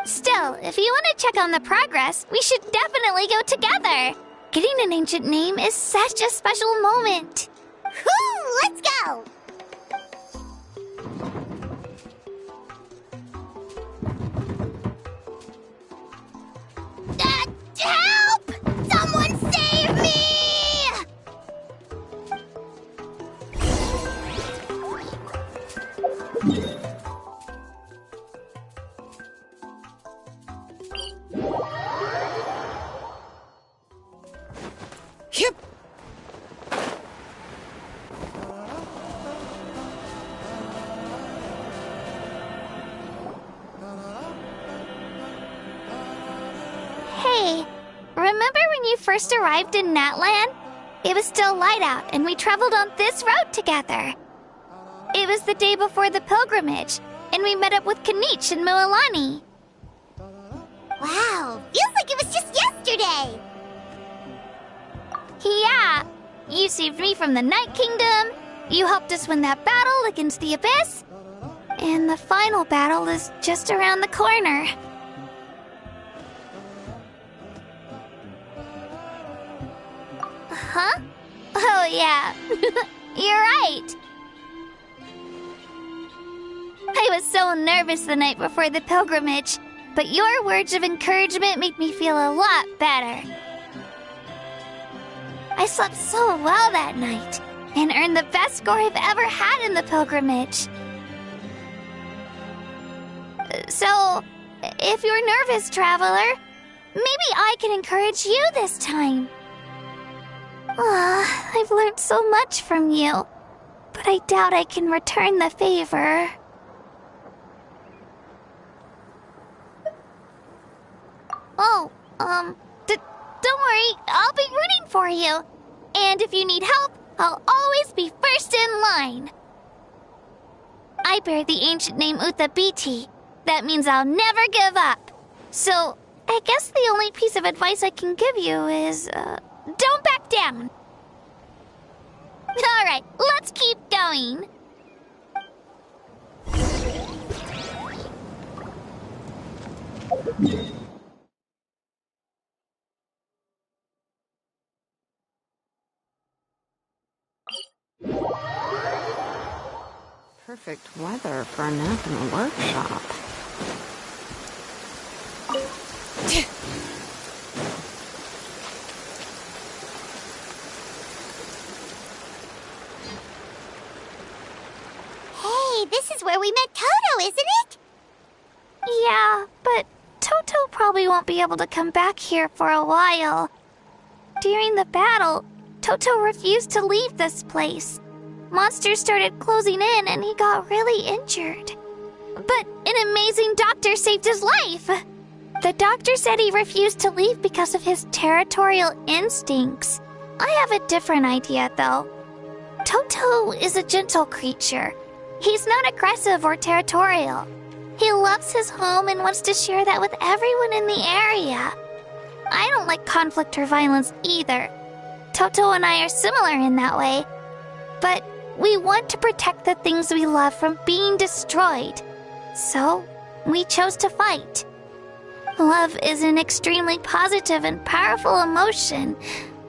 Still, if you want to check on the progress, we should definitely go together. Getting an ancient name is such a special moment. Whoo, let's go! Help! Someone save me! Yep. Hey, remember when you first arrived in Natlan? It was still light out, and we traveled on this road together. It was the day before the pilgrimage, and we met up with Kanich and Mualani. Wow, feels like it was just yesterday. Yeah, you saved me from the Night Kingdom, you helped us win that battle against the Abyss, and the final battle is just around the corner. Huh? Oh yeah, you're right. I was so nervous the night before the pilgrimage, but your words of encouragement made me feel a lot better. I slept so well that night, and earned the best score I've ever had in the pilgrimage. So, if you're nervous, traveler, maybe I can encourage you this time. I've learned so much from you, but I doubt I can return the favor. Oh, don't worry, I'll be rooting for you. And if you need help, I'll always be first in line. I bear the ancient name Uthabiti. That means I'll never give up. So, I guess the only piece of advice I can give you is, don't back down. Alright, let's keep going. Perfect weather for a nap in the workshop. Hey, this is where we met Toto, isn't it? Yeah, but Toto probably won't be able to come back here for a while. During the battle, Toto refused to leave this place. Monsters started closing in and he got really injured. But an amazing doctor saved his life. The doctor said he refused to leave because of his territorial instincts. I have a different idea, though. Toto is a gentle creature. He's not aggressive or territorial. He loves his home and wants to share that with everyone in the area. I don't like conflict or violence either. Toto and I are similar in that way. But we want to protect the things we love from being destroyed. So, we chose to fight. Love is an extremely positive and powerful emotion,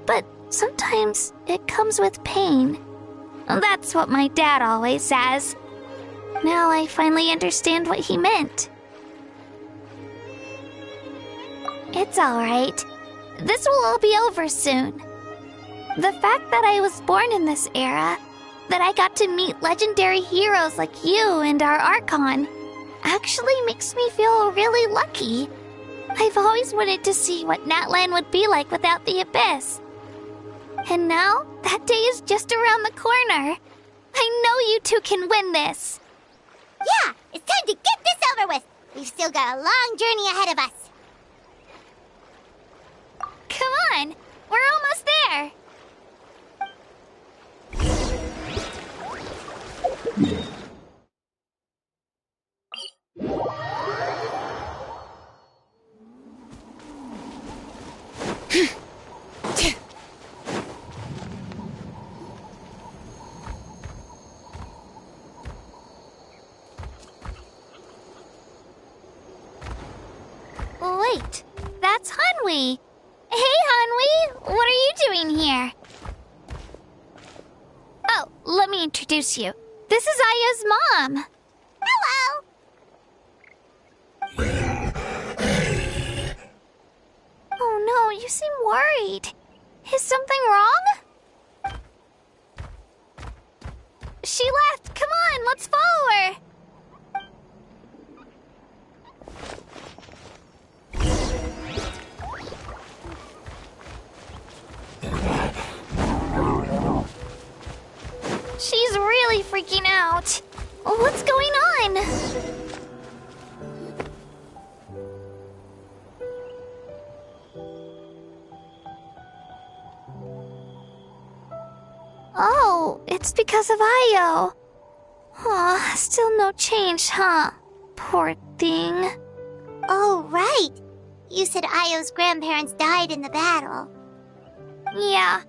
but sometimes it comes with pain. That's what my dad always says. Now I finally understand what he meant. It's alright. This will all be over soon. The fact that I was born in this era, that I got to meet legendary heroes like you and our Archon, actually makes me feel really lucky. I've always wanted to see what Natlan would be like without the Abyss. And now, that day is just around the corner. I know you two can win this. Yeah, it's time to get this over with. We've still got a long journey ahead of us. Come on, we're almost there. Wait, that's Hanwi. Hey, Hanwi, what are you doing here? Oh, let me introduce you. This is Aya's mom. Hello! Oh no, you seem worried. Is something wrong? She left. Come on, let's follow her. She's really freaking out. What's going on? Oh, it's because of Io. Aw, still no change, huh? Poor thing. Oh, right. You said Io's grandparents died in the battle. Yeah.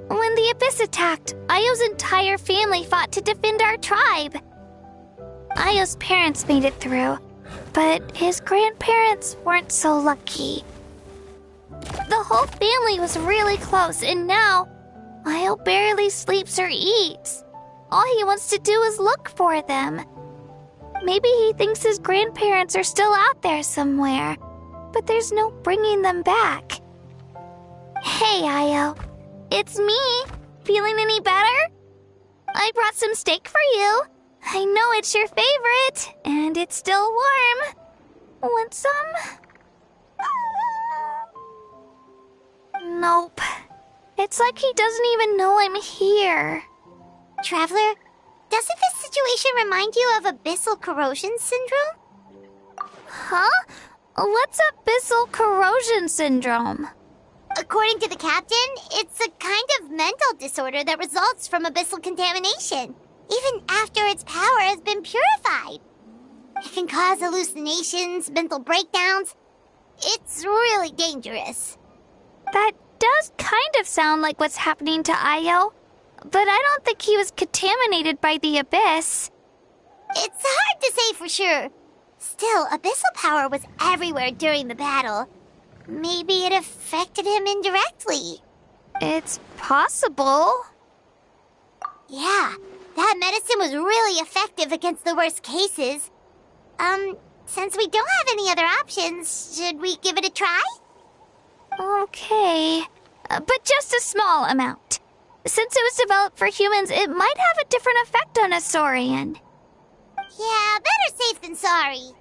When the Abyss attacked, Io's entire family fought to defend our tribe. Io's parents made it through, but his grandparents weren't so lucky. The whole family was really close, and now Io barely sleeps or eats. All he wants to do is look for them. Maybe he thinks his grandparents are still out there somewhere, but there's no bringing them back. Hey, Io. It's me. Feeling any better? I brought some steak for you. I know it's your favorite, and it's still warm. Want some? Nope. It's like he doesn't even know I'm here. Traveler, doesn't this situation remind you of abyssal corrosion syndrome? Huh? What's abyssal corrosion syndrome? According to the captain, it's a kind of mental disorder that results from abyssal contamination, even after its power has been purified. It can cause hallucinations, mental breakdowns. It's really dangerous. That does kind of sound like what's happening to Io, but I don't think he was contaminated by the Abyss. It's hard to say for sure. Still, abyssal power was everywhere during the battle. Maybe it affected him indirectly. It's possible. Yeah, that medicine was really effective against the worst cases. Since we don't have any other options, should we give it a try? Okay, but just a small amount. Since it was developed for humans, it might have a different effect on a Saurian. Yeah, better safe than sorry.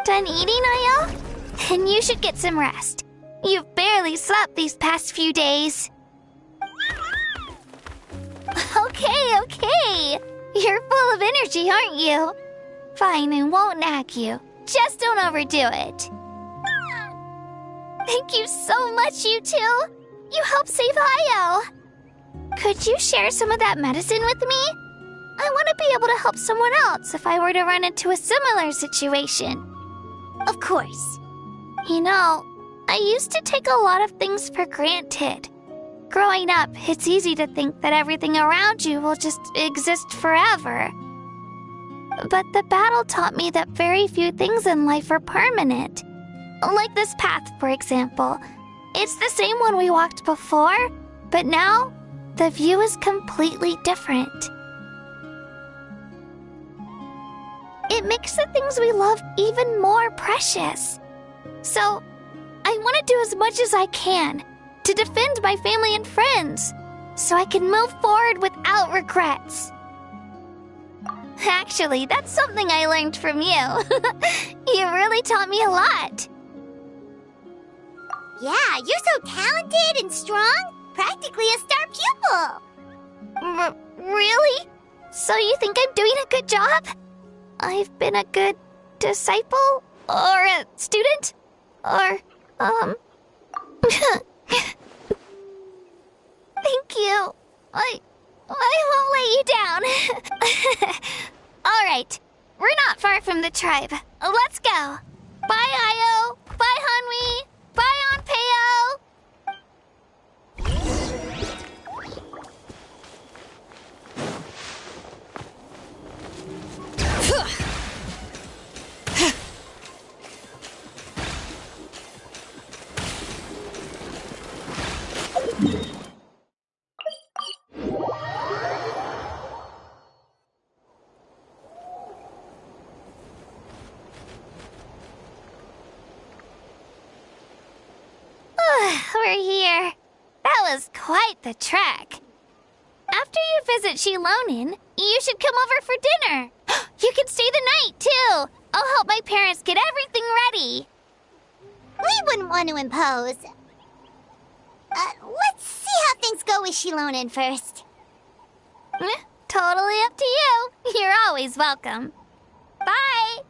Done eating, Ayo? Then you should get some rest. You've barely slept these past few days. Okay. You're full of energy, aren't you? Fine, I won't nag you. Just don't overdo it. Thank you so much, you two. You helped save Ayo. Could you share some of that medicine with me? I want to be able to help someone else if I were to run into a similar situation. Of course. You know, I used to take a lot of things for granted. Growing up, it's easy to think that everything around you will just exist forever. But the battle taught me that very few things in life are permanent. Like this path, for example. It's the same one we walked before, but now the view is completely different. It makes the things we love even more precious. So, I want to do as much as I can to defend my family and friends, so I can move forward without regrets. Actually, that's something I learned from you. You really taught me a lot. Yeah, you're so talented and strong. Practically a star pupil. Really? So you think I'm doing a good job? I've been a good disciple? Or a student? Or, Thank you. I won't let you down. All right. We're not far from the tribe. Let's go. Bye, Ayo. Bye, Hanwi. Bye, Onpeo. We're here. That was quite the trek. After you visit Shilonin, you should come over for dinner. You can stay the night, too. I'll help my parents get everything ready. We wouldn't want to impose. Let's see how things go with Shilonin first. Totally up to you. You're always welcome. Bye.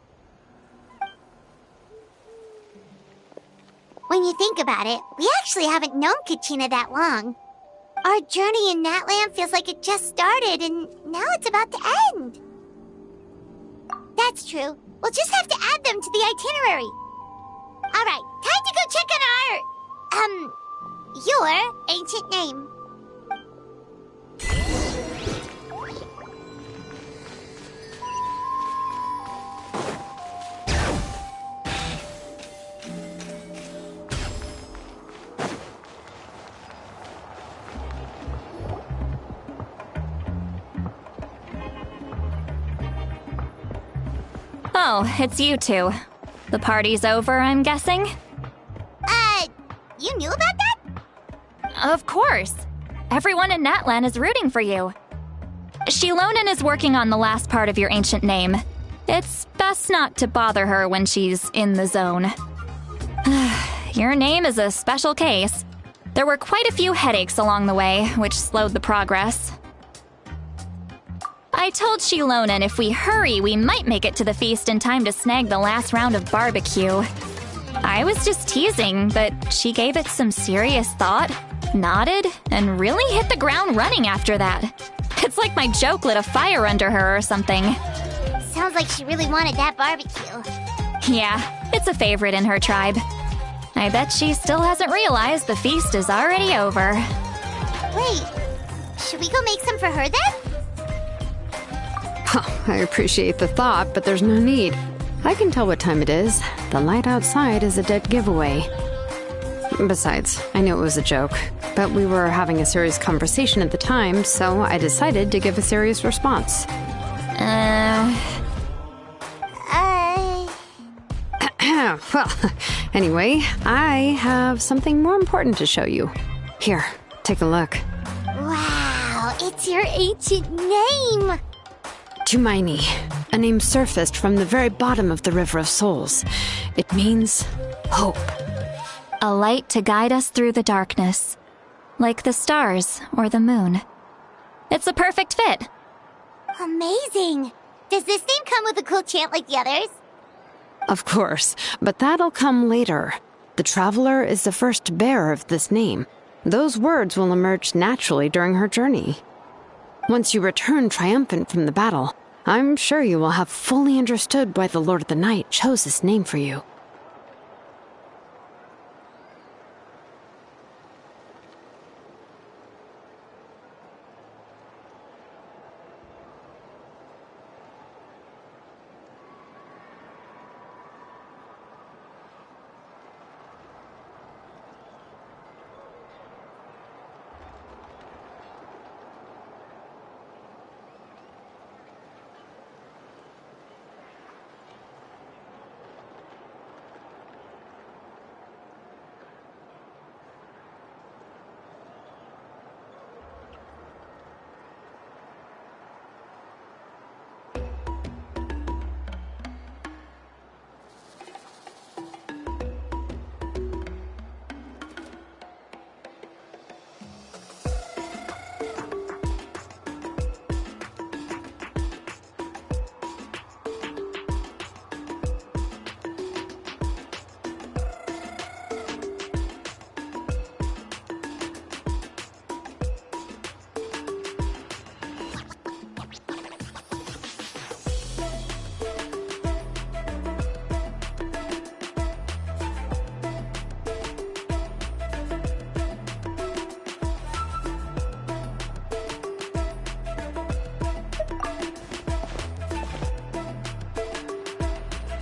When you think about it, we actually haven't known Kachina that long. Our journey in Natland feels like it just started, and now it's about to end. That's true. We'll just have to add them to the itinerary. All right, time to go check on your ancient name. Oh, it's you two. The party's over, I'm guessing? You knew about that? Of course. Everyone in Natlan is rooting for you. Shilonin is working on the last part of your ancient name. It's best not to bother her when she's in the zone. Your name is a special case. There were quite a few headaches along the way, which slowed the progress. I told Shilonin if we hurry, we might make it to the feast in time to snag the last round of barbecue. I was just teasing, but she gave it some serious thought, nodded, and really hit the ground running after that. It's like my joke lit a fire under her or something. Sounds like she really wanted that barbecue. Yeah, it's a favorite in her tribe. I bet she still hasn't realized the feast is already over. Wait, should we go make some for her then? Oh, I appreciate the thought, but there's no need. I can tell what time it is. The light outside is a dead giveaway. Besides, I knew it was a joke, but we were having a serious conversation at the time, so I decided to give a serious response. Well, anyway, I have something more important to show you. Here, take a look. Wow, it's your ancient name! Tumaini. A name surfaced from the very bottom of the River of Souls. It means hope. A light to guide us through the darkness, like the stars or the moon. It's a perfect fit. Amazing! Does this name come with a cool chant like the others? Of course, but that'll come later. The Traveler is the first bearer of this name. Those words will emerge naturally during her journey. Once you return triumphant from the battle, I'm sure you will have fully understood why the Lord of the Night chose this name for you.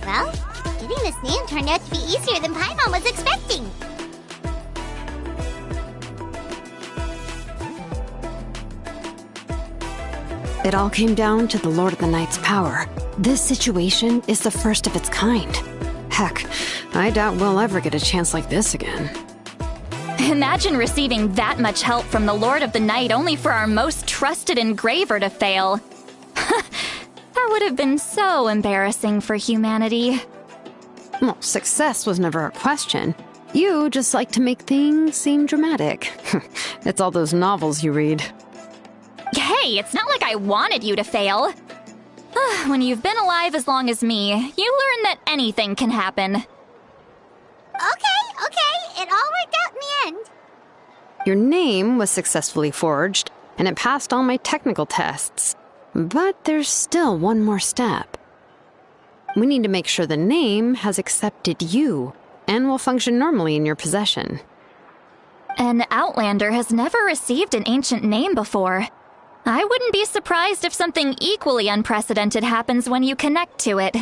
Well, getting this name turned out to be easier than Paimon was expecting. It all came down to the Lord of the Night's power. This situation is the first of its kind. Heck, I doubt we'll ever get a chance like this again. Imagine receiving that much help from the Lord of the Night only for our most trusted engraver to fail. That would have been so embarrassing for humanity. Well, success was never a question. You just like to make things seem dramatic. It's all those novels you read. Hey, it's not like I wanted you to fail. When you've been alive as long as me, you learn that anything can happen. Okay, it all worked out in the end. Your name was successfully forged, and it passed all my technical tests. But there's still one more step. We need to make sure the name has accepted you, and will function normally in your possession. An Outlander has never received an ancient name before. I wouldn't be surprised if something equally unprecedented happens when you connect to it.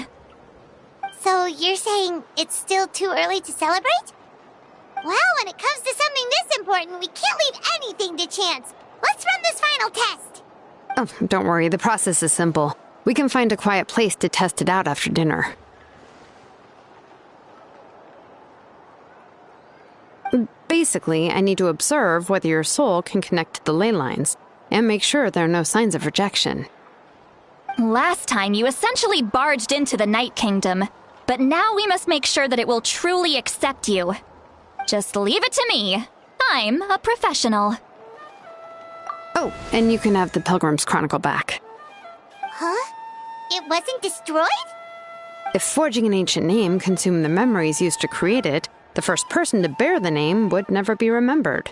So you're saying it's still too early to celebrate? Well, when it comes to something this important, we can't leave anything to chance. Let's run this final test. Oh, don't worry, the process is simple. We can find a quiet place to test it out after dinner. Basically, I need to observe whether your soul can connect to the ley lines, and make sure there are no signs of rejection. Last time, you essentially barged into the Night Kingdom, but now we must make sure that it will truly accept you. Just leave it to me. I'm a professional. Oh, and you can have the Pilgrim's Chronicle back. Huh? It wasn't destroyed? If forging an ancient name consumed the memories used to create it, the first person to bear the name would never be remembered.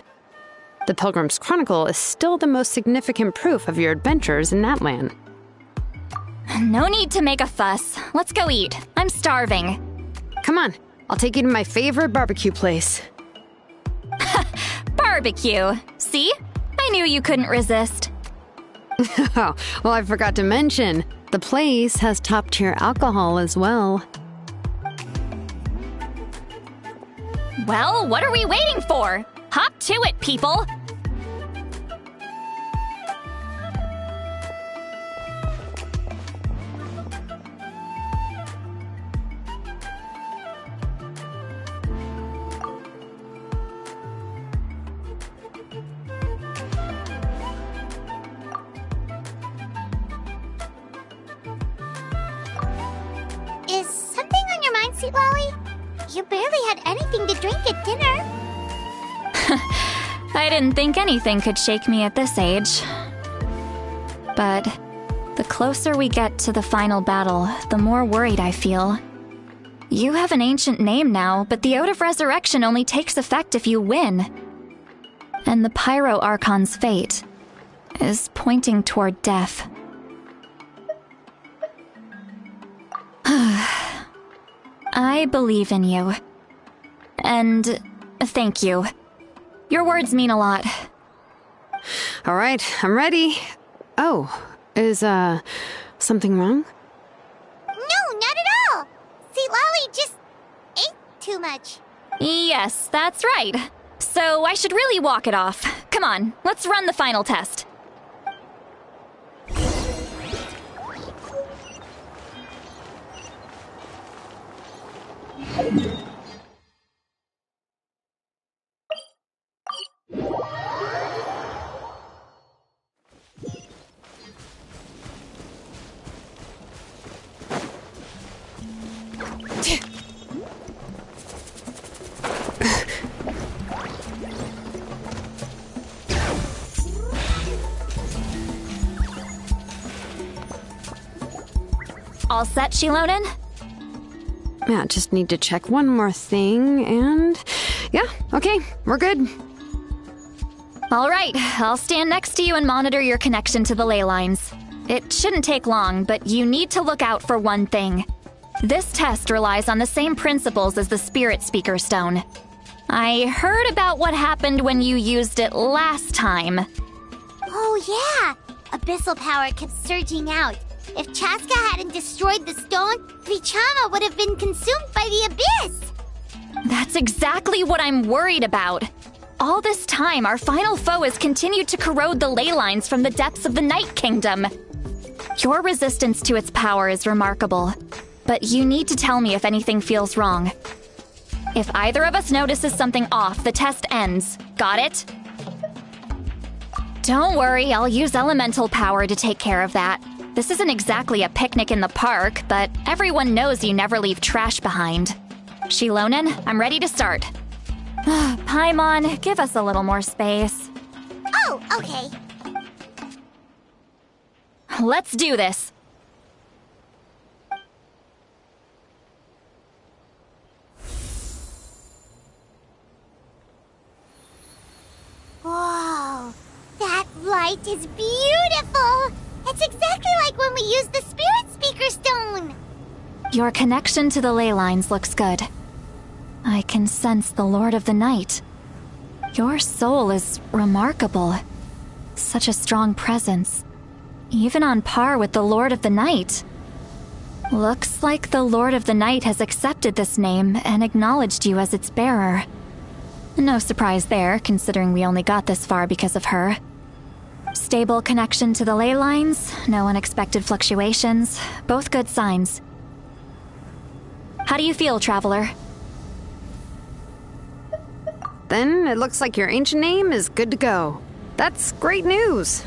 The Pilgrim's Chronicle is still the most significant proof of your adventures in that land. No need to make a fuss. Let's go eat. I'm starving. Come on, I'll take you to my favorite barbecue place. Barbecue. See? I knew you couldn't resist. Oh, well, I forgot to mention, the place has top-tier alcohol as well. Well, what are we waiting for? Hop to it, people! Sweet Lolly? You barely had anything to drink at dinner. I didn't think anything could shake me at this age. But the closer we get to the final battle, the more worried I feel. You have an ancient name now, but the Ode of Resurrection only takes effect if you win. And the Pyro Archon's fate is pointing toward death. I believe in you. And thank you. Your words mean a lot. All right, I'm ready. Oh, is, something wrong? No, not at all. Sweet Lolly just ate too much. Yes, that's right. So I should really walk it off. Come on, let's run the final test. All set, Shilonen? Yeah, just need to check one more thing, and... yeah, okay, we're good. All right, I'll stand next to you and monitor your connection to the ley lines. It shouldn't take long, but you need to look out for one thing. This test relies on the same principles as the Spirit Speaker Stone. I heard about what happened when you used it last time. Oh yeah, abyssal power kept surging out. If Chaska hadn't destroyed the stone, Vichama would have been consumed by the abyss! That's exactly what I'm worried about. All this time, our final foe has continued to corrode the ley lines from the depths of the Night Kingdom. Your resistance to its power is remarkable, but you need to tell me if anything feels wrong. If either of us notices something off, the test ends. Got it? Don't worry, I'll use elemental power to take care of that. This isn't exactly a picnic in the park, but everyone knows you never leave trash behind. Shilonen, I'm ready to start. Paimon, give us a little more space. Oh, okay. Let's do this. Whoa, that light is beautiful! It's exactly like when we used the Spirit Speaker Stone! Your connection to the ley lines looks good. I can sense the Lord of the Night. Your soul is remarkable. Such a strong presence. Even on par with the Lord of the Night. Looks like the Lord of the Night has accepted this name and acknowledged you as its bearer. No surprise there, considering we only got this far because of her. Stable connection to the ley lines, no unexpected fluctuations, both good signs. How do you feel, Traveler? Then it looks like your ancient name is good to go. That's great news.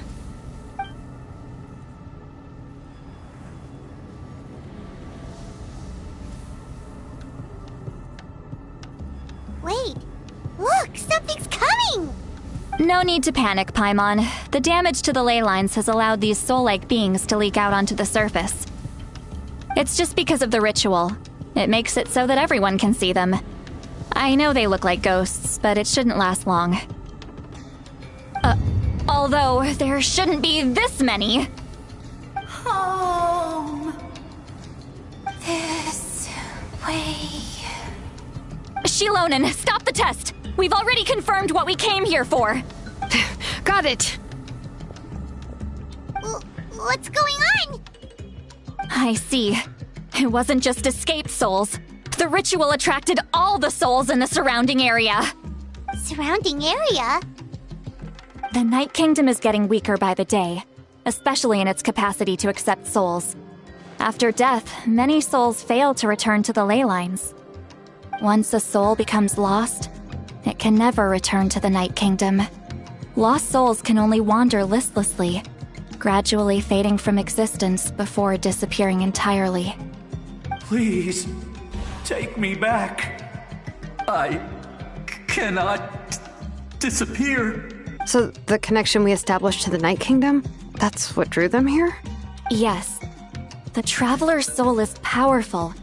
Wait, look, something's coming! No need to panic, Paimon. The damage to the ley lines has allowed these soul-like beings to leak out onto the surface. It's just because of the ritual. It makes it so that everyone can see them. I know they look like ghosts, but it shouldn't last long. Although there shouldn't be this many. Home. This way. Shilonen, stop the test! We've already confirmed what we came here for. Got it. What's going on? I see. It wasn't just escaped souls. The ritual attracted all the souls in the surrounding area. Surrounding area? The Night Kingdom is getting weaker by the day, especially in its capacity to accept souls. After death, many souls fail to return to the ley lines. Once a soul becomes lost, it can never return to the Night Kingdom. Lost souls can only wander listlessly, gradually fading from existence before disappearing entirely. Please, take me back. I cannot disappear. So the connection we established to the Night Kingdom, that's what drew them here? Yes. The Traveler's soul is powerful,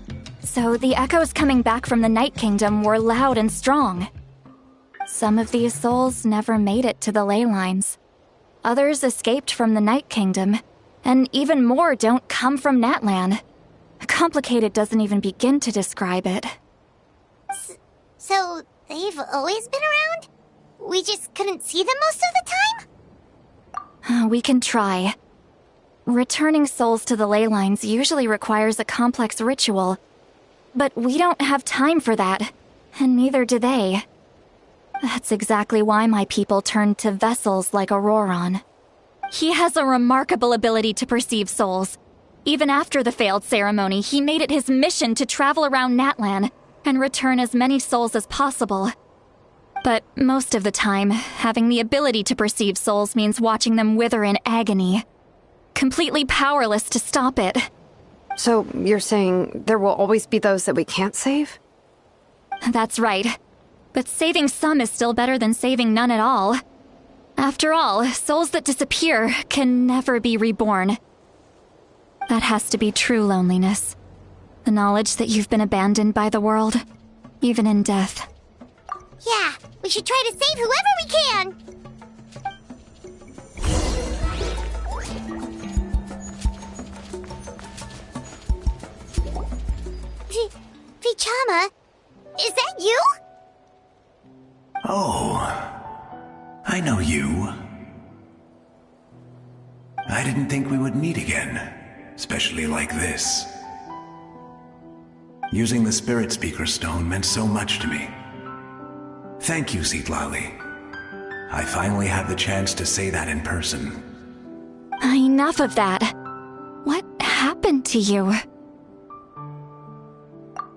so the echoes coming back from the Night Kingdom were loud and strong. Some of these souls never made it to the ley lines. Others escaped from the Night Kingdom, and even more don't come from Natlan. Complicated doesn't even begin to describe it. So, they've always been around? We just couldn't see them most of the time? We can try. Returning souls to the ley lines usually requires a complex ritual, but we don't have time for that, and neither do they. That's exactly why my people turned to vessels like Auroron. He has a remarkable ability to perceive souls. Even after the failed ceremony, he made it his mission to travel around Natlan and return as many souls as possible. But most of the time, having the ability to perceive souls means watching them wither in agony. Completely powerless to stop it. So you're saying there will always be those that we can't save? That's right. But saving some is still better than saving none at all. After all, souls that disappear can never be reborn. That has to be true loneliness. The knowledge that you've been abandoned by the world, even in death. Yeah, we should try to save whoever we can! Vichama, is that you? Oh, I know you. I didn't think we would meet again, especially like this. Using the Spirit Speaker Stone meant so much to me. Thank you, Citlali. I finally have the chance to say that in person. Enough of that. What happened to you?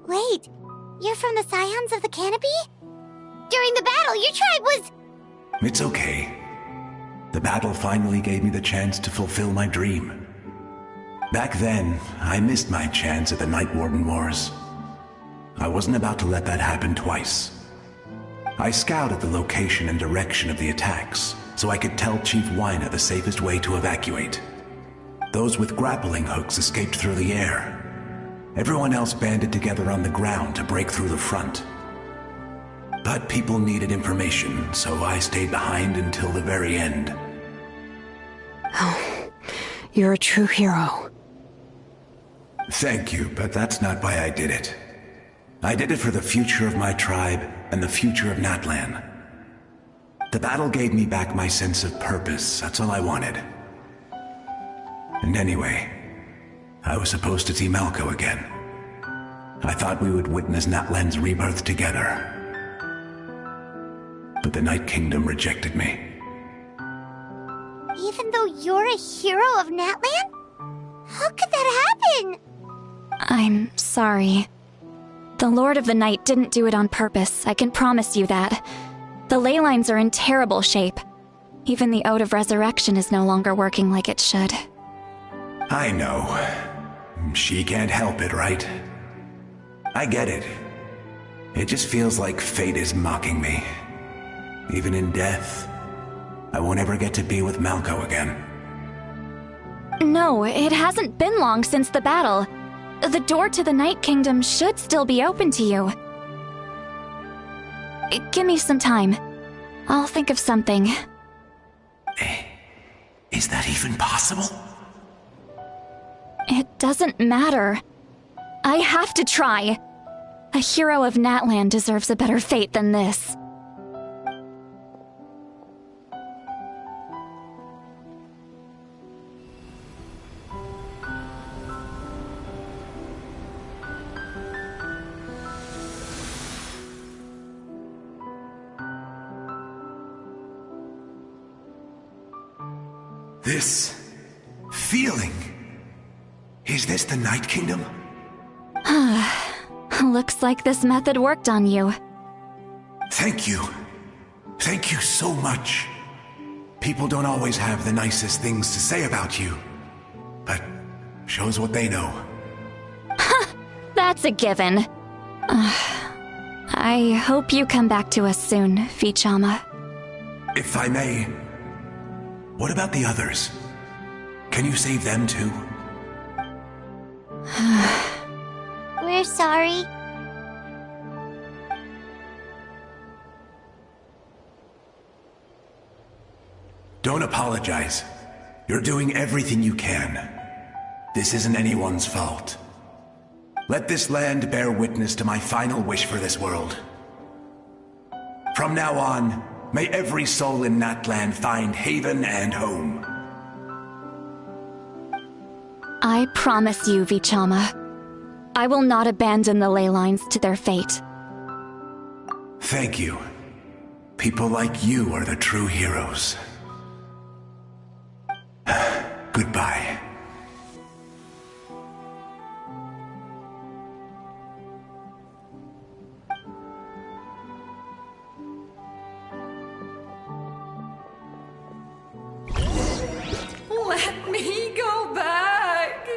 Wait, you're from the Scions of the Canopy? During the battle, your tribe was... It's okay. The battle finally gave me the chance to fulfill my dream. Back then, I missed my chance at the Night Warden Wars. I wasn't about to let that happen twice. I scouted the location and direction of the attacks, so I could tell Chief Wyna the safest way to evacuate. Those with grappling hooks escaped through the air. Everyone else banded together on the ground to break through the front. But people needed information, so I stayed behind until the very end. Oh, you're a true hero. Thank you, but that's not why I did it. I did it for the future of my tribe and the future of Natlan. The battle gave me back my sense of purpose, that's all I wanted. And anyway, I was supposed to see Malco again. I thought we would witness Natlan's rebirth together. But the Night Kingdom rejected me. Even though you're a hero of Natlan? How could that happen? I'm sorry. The Lord of the Night didn't do it on purpose, I can promise you that. The ley lines are in terrible shape. Even the Ode of Resurrection is no longer working like it should. I know. She can't help it, right? I get it. It just feels like fate is mocking me. Even in death, I won't ever get to be with Malco again. No, it hasn't been long since the battle. The door to the Night Kingdom should still be open to you. Give me some time. I'll think of something. Is that even possible? It doesn't matter. I have to try. A hero of Natlan deserves a better fate than this. This feeling. Is this the Night Kingdom? Looks like this method worked on you. Thank you. Thank you so much. People don't always have the nicest things to say about you, but shows what they know. That's a given. I hope you come back to us soon, Vichama. If I may, what about the others? Can you save them too? We're sorry. Don't apologize. You're doing everything you can. This isn't anyone's fault. Let this land bear witness to my final wish for this world. From now on, may every soul in Natlan find haven and home. I promise you, Vichama, I will not abandon the ley lines to their fate. Thank you. People like you are the true heroes. Goodbye. Let me go back.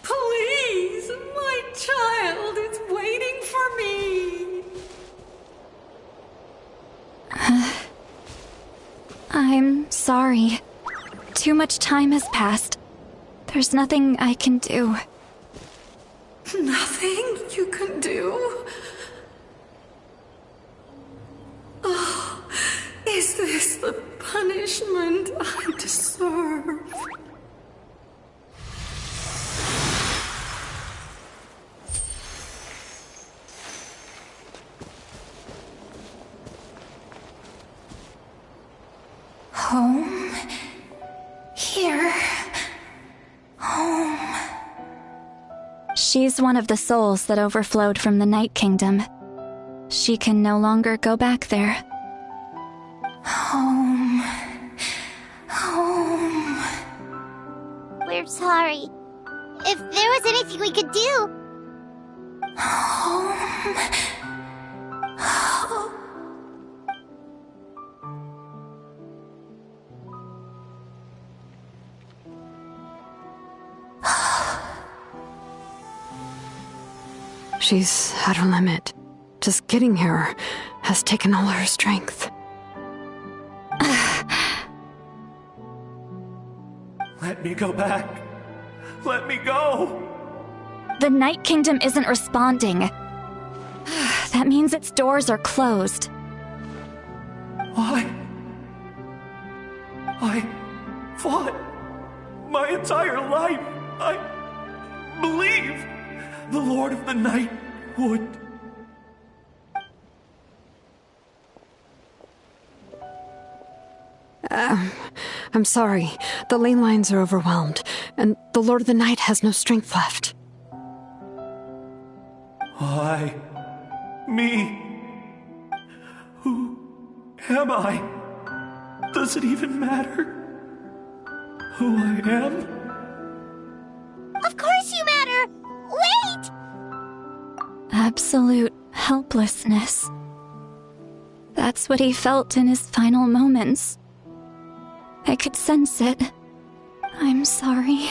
Please, my child is waiting for me. I'm sorry. Too much time has passed. There's nothing I can do. Nothing you can do? Oh, is this the punishment I deserve? Home. Here. Home. She's one of the souls that overflowed from the Night Kingdom. She can no longer go back there. Home. Home. We're sorry. If there was anything we could do... Home. She's at her limit. Just getting here has taken all her strength. Let me go back. Let me go. The Night Kingdom isn't responding. That means its doors are closed. Why? I fought my entire life. I believed the Lord of the Night would. I'm sorry. The ley lines are overwhelmed, and the Lord of the Night has no strength left. Why? Me? Who am I? Does it even matter who I am? Of course you matter! Wait! Absolute helplessness. That's what he felt in his final moments. I could sense it. I'm sorry.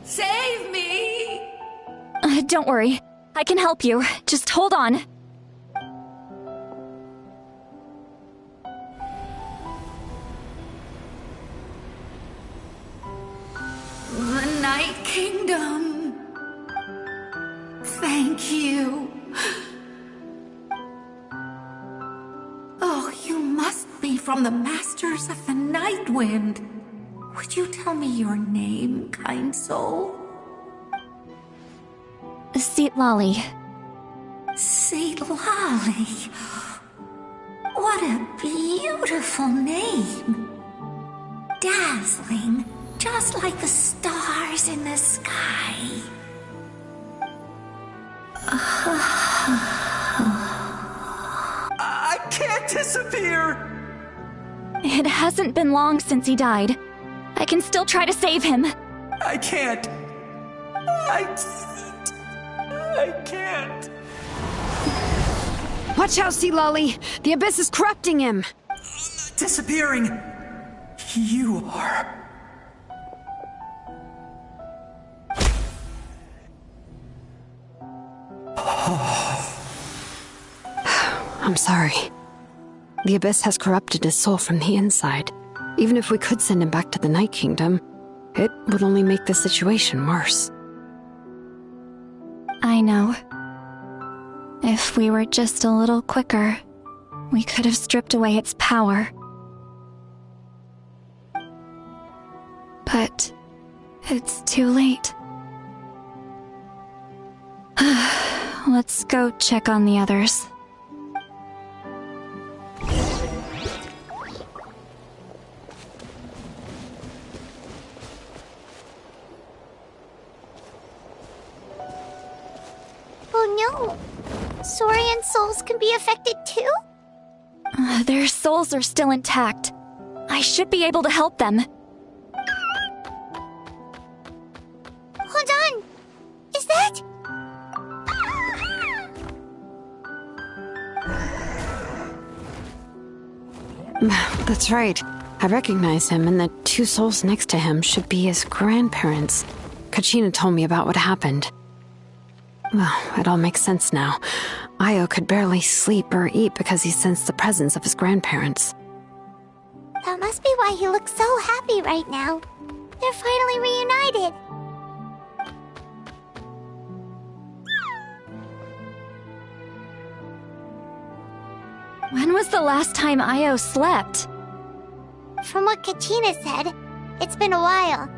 Save me! Don't worry. I can help you. Just hold on. The Night Kingdom. Thank you. Oh, you must be from the Masters of the Night Wind. Would you tell me your name, kind soul? Seatlolly. Seatlolly. What a beautiful name. Dazzling, just like the stars in the sky. I can't disappear! It hasn't been long since he died. I can still try to save him. I can't. I can't. Watch out, Sea Lolly! The Abyss is corrupting him! Disappearing. You are. I'm sorry. The Abyss has corrupted his soul from the inside. Even if we could send him back to the Night Kingdom, it would only make the situation worse. I know. If we were just a little quicker, we could have stripped away its power. But it's too late. Let's go check on the others. Oh no! Saurian souls can be affected too? Their souls are still intact. I should be able to help them. Hold on! Is that... That's right. I recognize him, and the two souls next to him should be his grandparents. Kachina told me about what happened. Well, it all makes sense now. Io could barely sleep or eat because he sensed the presence of his grandparents. That must be why he looks so happy right now. They're finally reunited. When was the last time Io slept? From what Kachina said, it's been a while.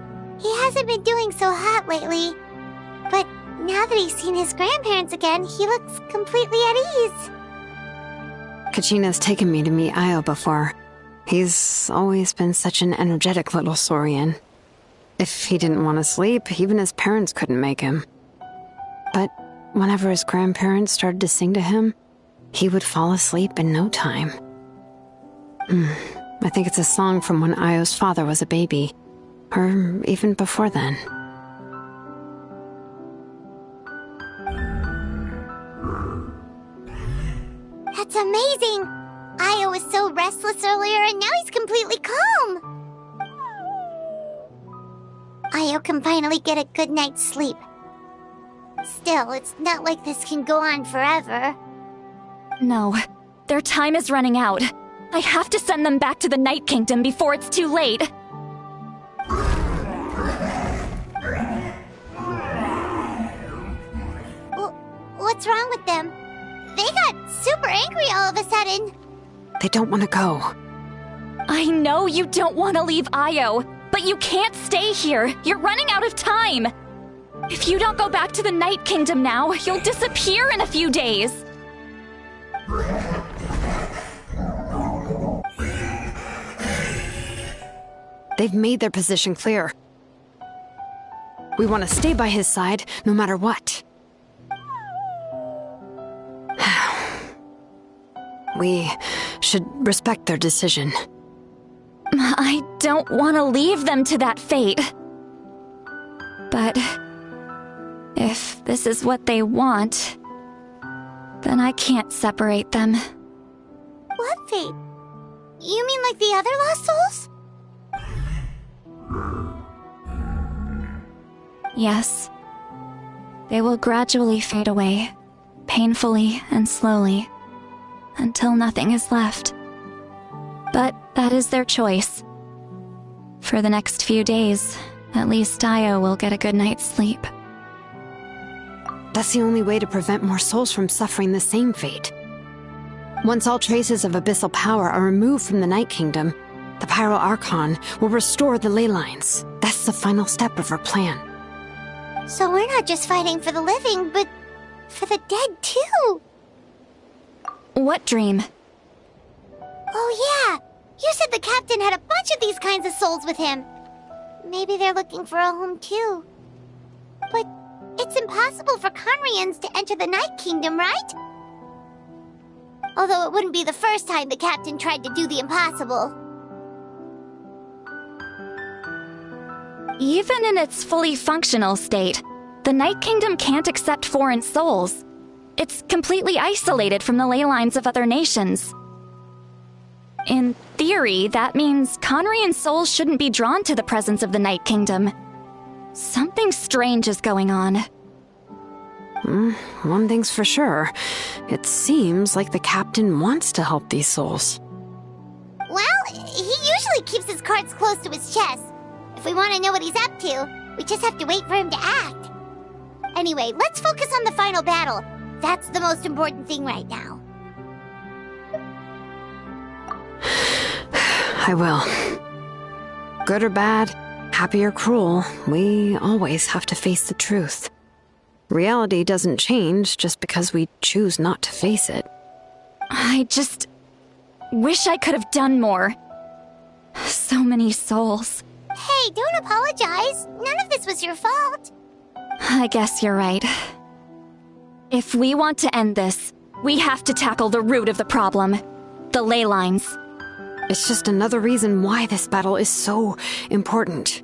He hasn't been doing so hot lately. But now that he's seen his grandparents again, he looks completely at ease. Kachina's taken me to meet Io before. He's always been such an energetic little Saurian. If he didn't want to sleep, even his parents couldn't make him. But whenever his grandparents started to sing to him, he would fall asleep in no time. I think it's a song from when Io's father was a baby, or even before then. That's amazing! Io was so restless earlier and now he's completely calm! Io can finally get a good night's sleep. Still, it's not like this can go on forever. No, their time is running out. I have to send them back to the Night Kingdom before it's too late. What's wrong with them? They got super angry all of a sudden. They don't want to go. I know you don't want to leave Io, but you can't stay here. You're running out of time. If you don't go back to the Night Kingdom now, you'll disappear in a few days. They've made their position clear. We want to stay by his side, no matter what. We should respect their decision. I don't want to leave them to that fate. But if this is what they want, then I can't separate them. What fate? You mean like the other lost souls? Yes. They will gradually fade away, painfully and slowly, until nothing is left. But that is their choice. For the next few days, at least Io will get a good night's sleep. That's the only way to prevent more souls from suffering the same fate. Once all traces of abyssal power are removed from the Night Kingdom, the Pyro Archon will restore the ley lines. That's the final step of our plan. So we're not just fighting for the living, but for the dead too. What dream? Oh yeah! You said the captain had a bunch of these kinds of souls with him. Maybe they're looking for a home too. But it's impossible for Conrians to enter the Night Kingdom, right? Although it wouldn't be the first time the captain tried to do the impossible. Even in its fully functional state, The Night Kingdom can't accept foreign souls. It's completely isolated from the ley lines of other nations. In theory, that means Conrian souls shouldn't be drawn to the presence of the Night Kingdom. Something strange is going on. One thing's for sure. It seems like the captain wants to help these souls. Well, he usually keeps his cards close to his chest. If we want to know what he's up to, we just have to wait for him to act. Anyway, let's focus on the final battle. That's the most important thing right now. I will. Good or bad, happy or cruel, we always have to face the truth. Reality doesn't change just because we choose not to face it. I just wish I could have done more. So many souls. Hey, don't apologize. None of this was your fault. I guess you're right. If we want to end this, we have to tackle the root of the problem. The ley lines. It's just another reason why this battle is so important.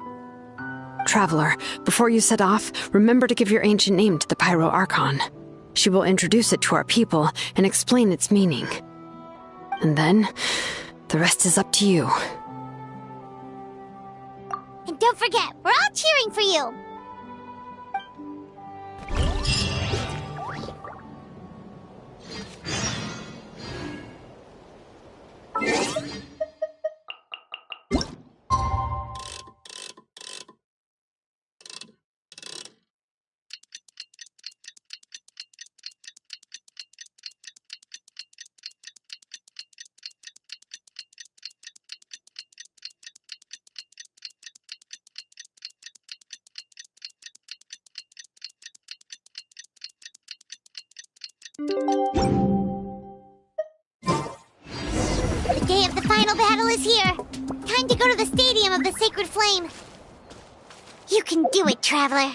Traveler, before you set off, remember to give your ancient name to the Pyro Archon. She will introduce it to our people and explain its meaning. And then, the rest is up to you. And don't forget, we're all cheering for you. The day of the final battle is here. Time to go to the Stadium of the Sacred Flame. You can do it, Traveler.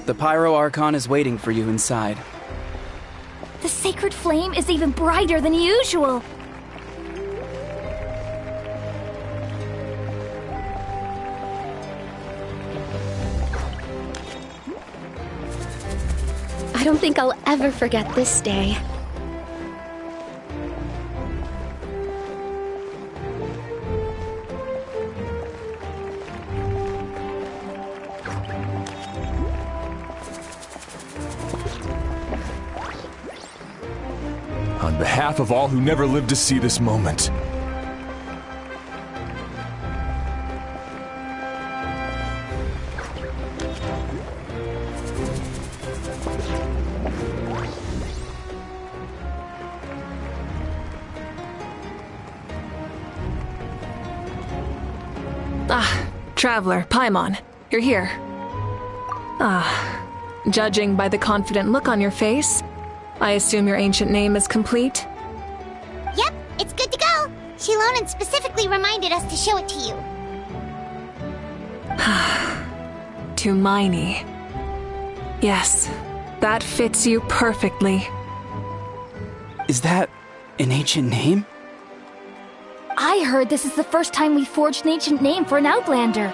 The Pyro Archon is waiting for you inside. The sacred flame is even brighter than usual. I don't think I'll ever forget this day. On behalf of all who never lived to see this moment. Traveler, Paimon, you're here. Judging by the confident look on your face, I assume your ancient name is complete? Yep, it's good to go. Shilonen specifically reminded us to show it to you. To Miney. Yes, that fits you perfectly. Is that an ancient name? I heard this is the first time we forged an ancient name for an Outlander.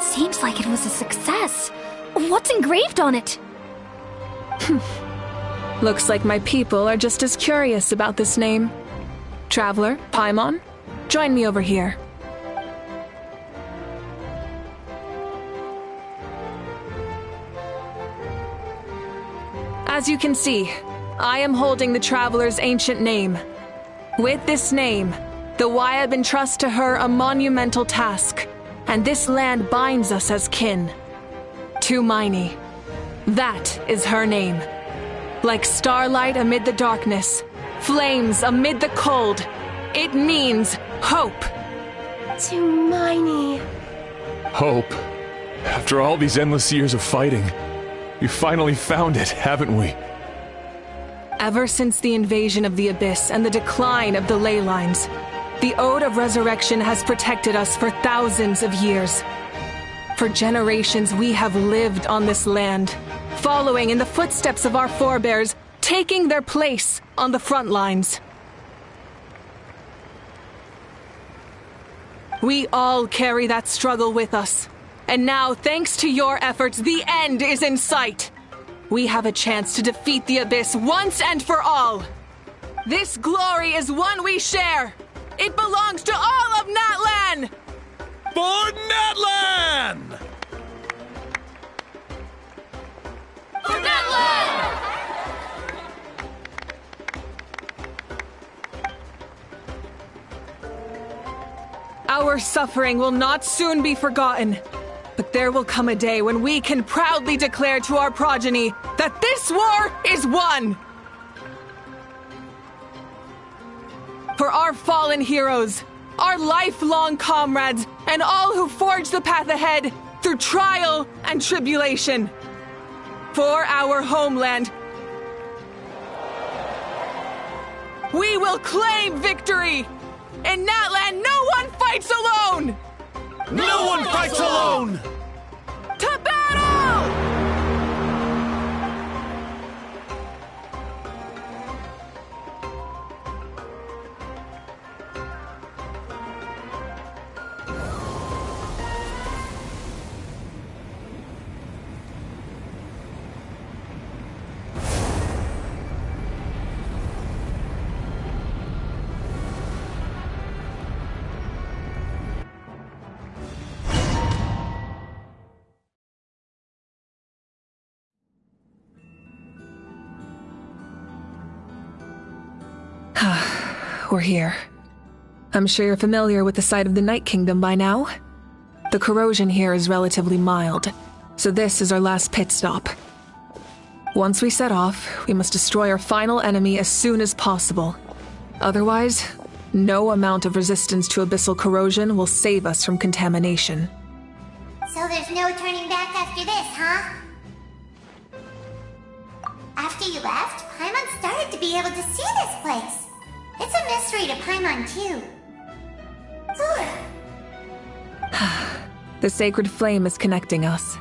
Seems like it was a success. What's engraved on it? Looks like my people are just as curious about this name. Traveler, Paimon, join me over here. As you can see, I am holding the Traveler's ancient name. With this name, the Wyab entrusts to her a monumental task, and this land binds us as kin. To Miney. That is her name. Like starlight amid the darkness, flames amid the cold, it means hope. To Miney. Hope After all these endless years of fighting, we finally found it, haven't we? Ever since the invasion of the Abyss and the decline of the ley lines, the Ode of Resurrection has protected us for thousands of years. For generations, we have lived on this land, following in the footsteps of our forebears, taking their place on the front lines. We all carry that struggle with us. And now, thanks to your efforts, the end is in sight. We have a chance to defeat the Abyss once and for all. This glory is one we share. It belongs to all of Natlan! For Natlan! For Natlan! Our suffering will not soon be forgotten. But there will come a day when we can proudly declare to our progeny that this war is won! For our fallen heroes, our lifelong comrades, and all who forge the path ahead through trial and tribulation. For our homeland, we will claim victory! In Natlan, no one fights alone! No one fights alone! To battle! We're here. I'm sure you're familiar with the site of the Night Kingdom by now. The corrosion here is relatively mild, so this is our last pit stop. Once we set off, we must destroy our final enemy as soon as possible. Otherwise, no amount of resistance to abyssal corrosion will save us from contamination. So there's no turning back after this, huh? After you left, Paimon started to be able to see this place. It's a mystery to Paimon, too. The sacred flame is connecting us.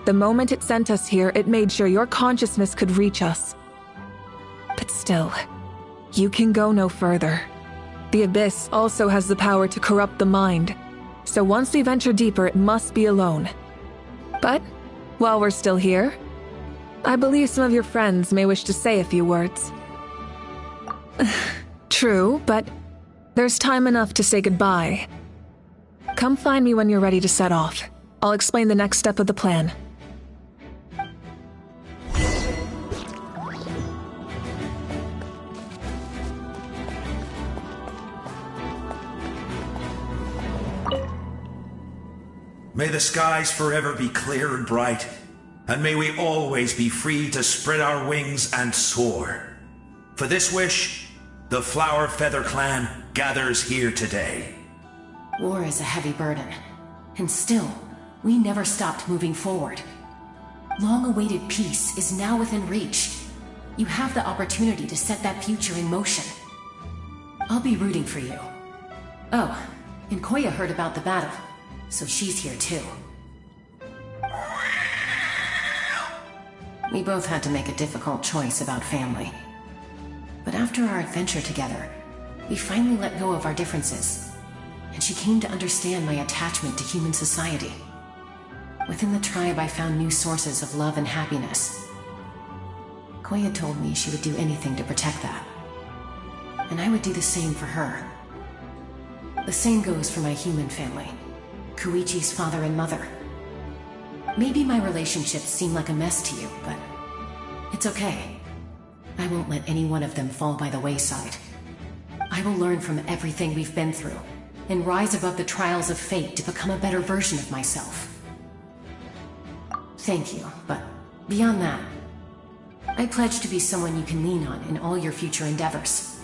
The moment it sent us here, it made sure your consciousness could reach us. But still, you can go no further. The Abyss also has the power to corrupt the mind, so once we venture deeper, it must be alone. But, while we're still here, I believe some of your friends may wish to say a few words. True, but there's time enough to say goodbye. Come find me when you're ready to set off. I'll explain the next step of the plan. May the skies forever be clear and bright, and may we always be free to spread our wings and soar. For this wish, the Flower Feather Clan gathers here today. War is a heavy burden, and still, we never stopped moving forward. Long-awaited peace is now within reach. You have the opportunity to set that future in motion. I'll be rooting for you. Oh, and Koya heard about the battle, so she's here too. We both had to make a difficult choice about family. But after our adventure together, we finally let go of our differences, and she came to understand my attachment to human society. Within the tribe, I found new sources of love and happiness. Koya told me she would do anything to protect that. And I would do the same for her. The same goes for my human family, Koichi's father and mother. Maybe my relationships seem like a mess to you, but it's okay. I won't let any one of them fall by the wayside. I will learn from everything we've been through, and rise above the trials of fate to become a better version of myself. Thank you, but beyond that, I pledge to be someone you can lean on in all your future endeavors.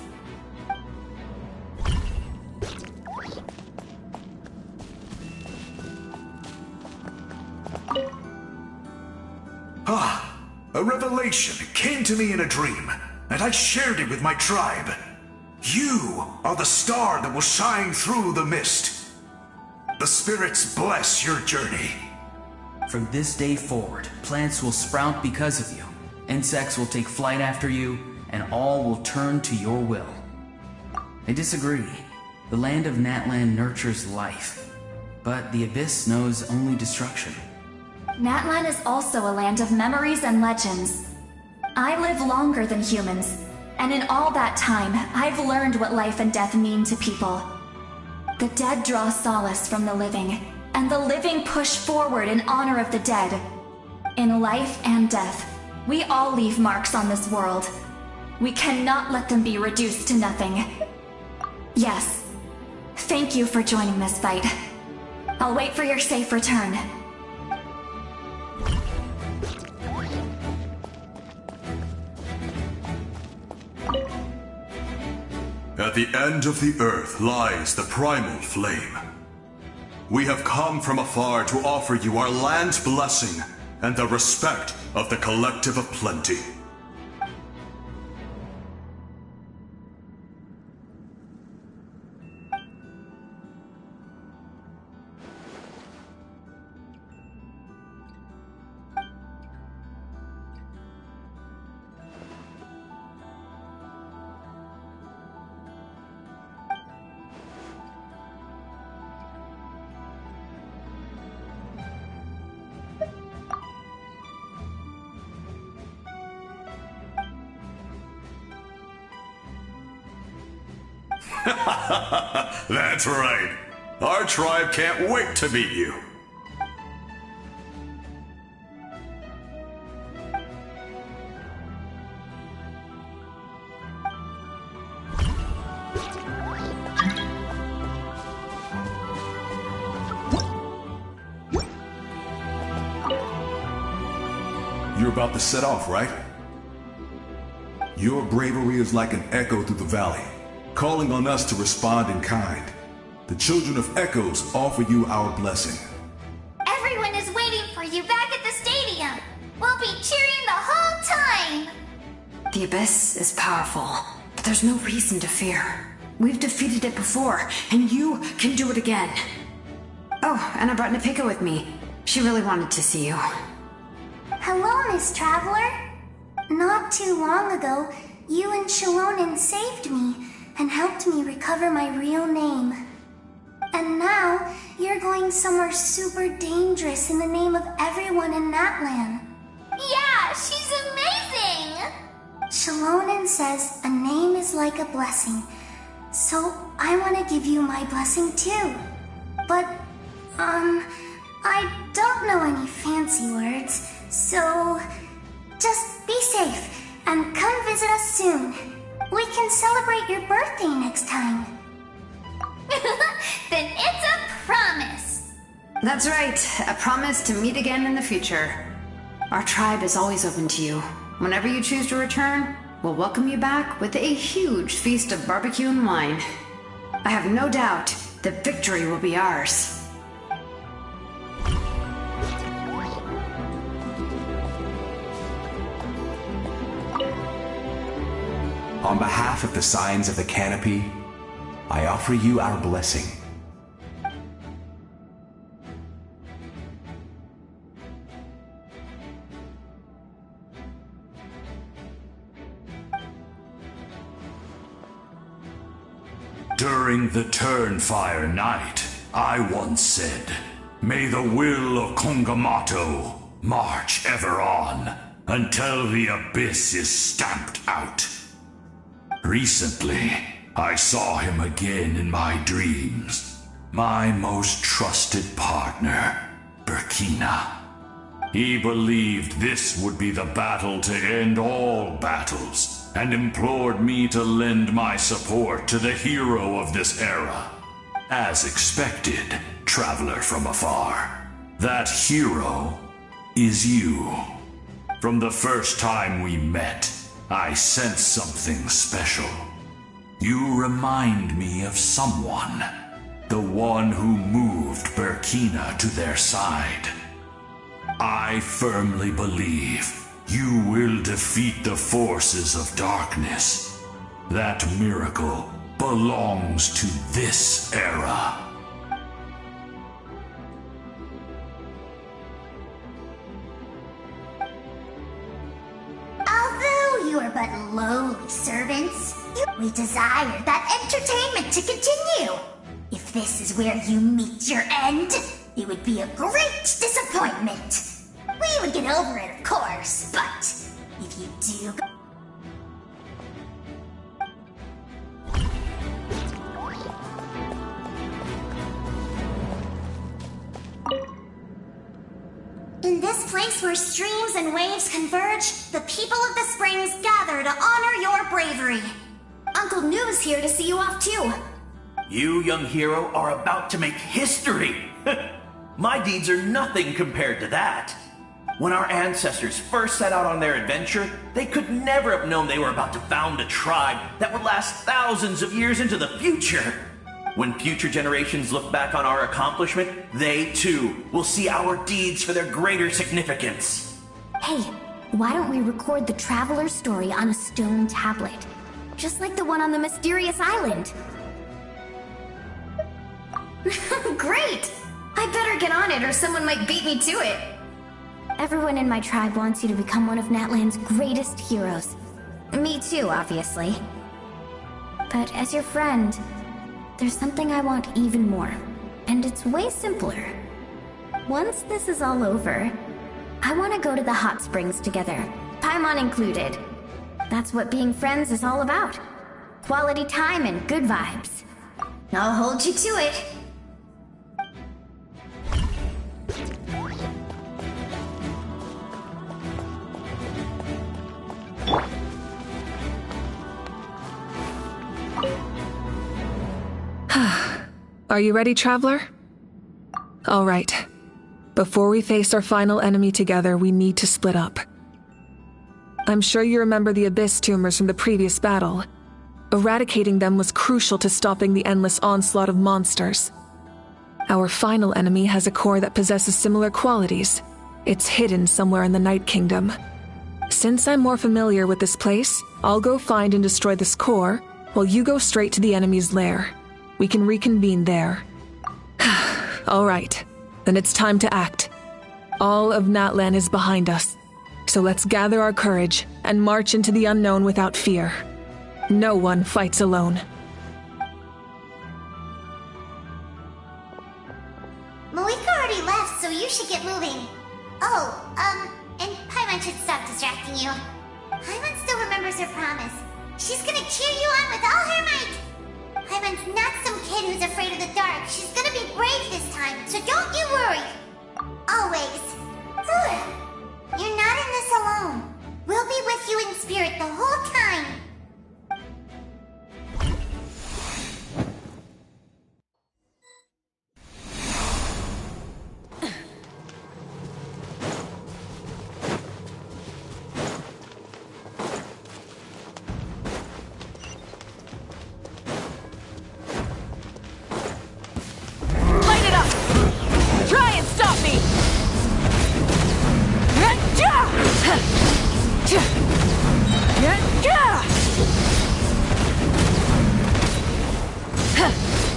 A revelation came to me in a dream, and I shared it with my tribe. You are the star that will shine through the mist. The spirits bless your journey. From this day forward, plants will sprout because of you. Insects will take flight after you, and all will turn to your will. I disagree. The land of Natlan nurtures life, but the Abyss knows only destruction. Natlan is also a land of memories and legends. I live longer than humans, and in all that time, I've learned what life and death mean to people. The dead draw solace from the living, and the living push forward in honor of the dead. In life and death, we all leave marks on this world. We cannot let them be reduced to nothing. Yes, thank you for joining this fight. I'll wait for your safe return. At the end of the earth lies the primal flame. We have come from afar to offer you our land's blessing and the respect of the Collective of Plenty. That's right. Our tribe can't wait to meet you. You're about to set off, right? Your bravery is like an echo through the valley, calling on us to respond in kind. The Children of Echoes offer you our blessing. Everyone is waiting for you back at the stadium. We'll be cheering the whole time. The Abyss is powerful, but there's no reason to fear. We've defeated it before, and you can do it again. Oh, and I brought Napika with me. She really wanted to see you. Hello, Miss Traveler. Not too long ago, you and Shalonen saved me and helped me recover my real name. And now, you're going somewhere super dangerous in the name of everyone in Natlan. Yeah, she's amazing! Shalonen says a name is like a blessing, so I want to give you my blessing too. But, I don't know any fancy words, so just be safe and come visit us soon. We can celebrate your birthday next time. Then it's a promise. That's right, a promise to meet again in the future. Our tribe is always open to you. Whenever you choose to return, we'll welcome you back with a huge feast of barbecue and wine. I have no doubt that victory will be ours. On behalf of the Signs of the Canopy, I offer you our blessing. During the Turnfire Night, I once said, "May the will of Kongamato march ever on until the Abyss is stamped out." Recently, I saw him again in my dreams. My most trusted partner, Burkina. He believed this would be the battle to end all battles, and implored me to lend my support to the hero of this era. As expected, traveler from afar, that hero is you. From the first time we met, I sensed something special. You remind me of someone. The one who moved Burkina to their side. I firmly believe You will defeat the forces of darkness. That miracle belongs to this era. Although you are but lowly servants, we desire that entertainment to continue. If this is where you meet your end, it would be a great disappointment. We would get over it, of course, but if you do... In this place where streams and waves converge, the people of the springs gather to honor your bravery. Uncle Noo's here to see you off too. You, young hero, are about to make history. My deeds are nothing compared to that. When our ancestors first set out on their adventure, they could never have known they were about to found a tribe that would last thousands of years into the future. When future generations look back on our accomplishment, they too will see our deeds for their greater significance. Hey, why don't we record the traveler's story on a stone tablet? Just like the one on the mysterious island. Great! I better get on it or someone might beat me to it. Everyone in my tribe wants you to become one of Natlan's greatest heroes. Me too, obviously. But as your friend, there's something I want even more. And it's way simpler. Once this is all over, I want to go to the hot springs together, Paimon included. That's what being friends is all about. Quality time and good vibes. I'll hold you to it. Are you ready, Traveler? All right. Before we face our final enemy together, we need to split up. I'm sure you remember the Abyss tumors from the previous battle. Eradicating them was crucial to stopping the endless onslaught of monsters. Our final enemy has a core that possesses similar qualities. It's hidden somewhere in the Night Kingdom. Since I'm more familiar with this place, I'll go find and destroy this core, while you go straight to the enemy's lair. We can reconvene there. All right, then it's time to act. All of Natlan is behind us, so let's gather our courage and march into the unknown without fear. No one fights alone. Malika already left, so you should get moving. Oh, and Paimon should stop distracting you. Paimon still remembers her promise. She's gonna cheer you on with all her might. Paimon's not some kid who's afraid of the dark. She's gonna be brave this time, so don't you worry. Always. You're not in this alone. We'll be with you in spirit the whole time.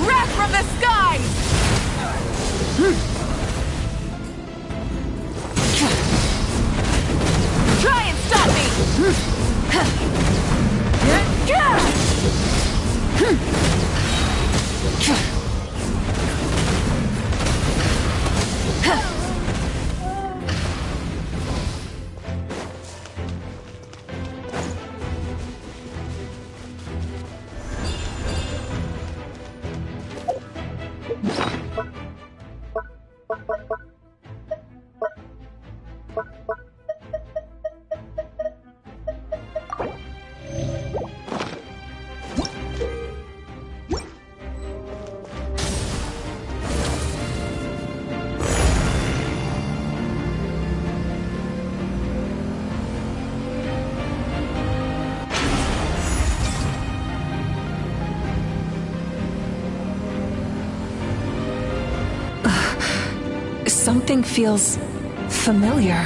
Wrath from the skies! Try and stop me! Something feels familiar.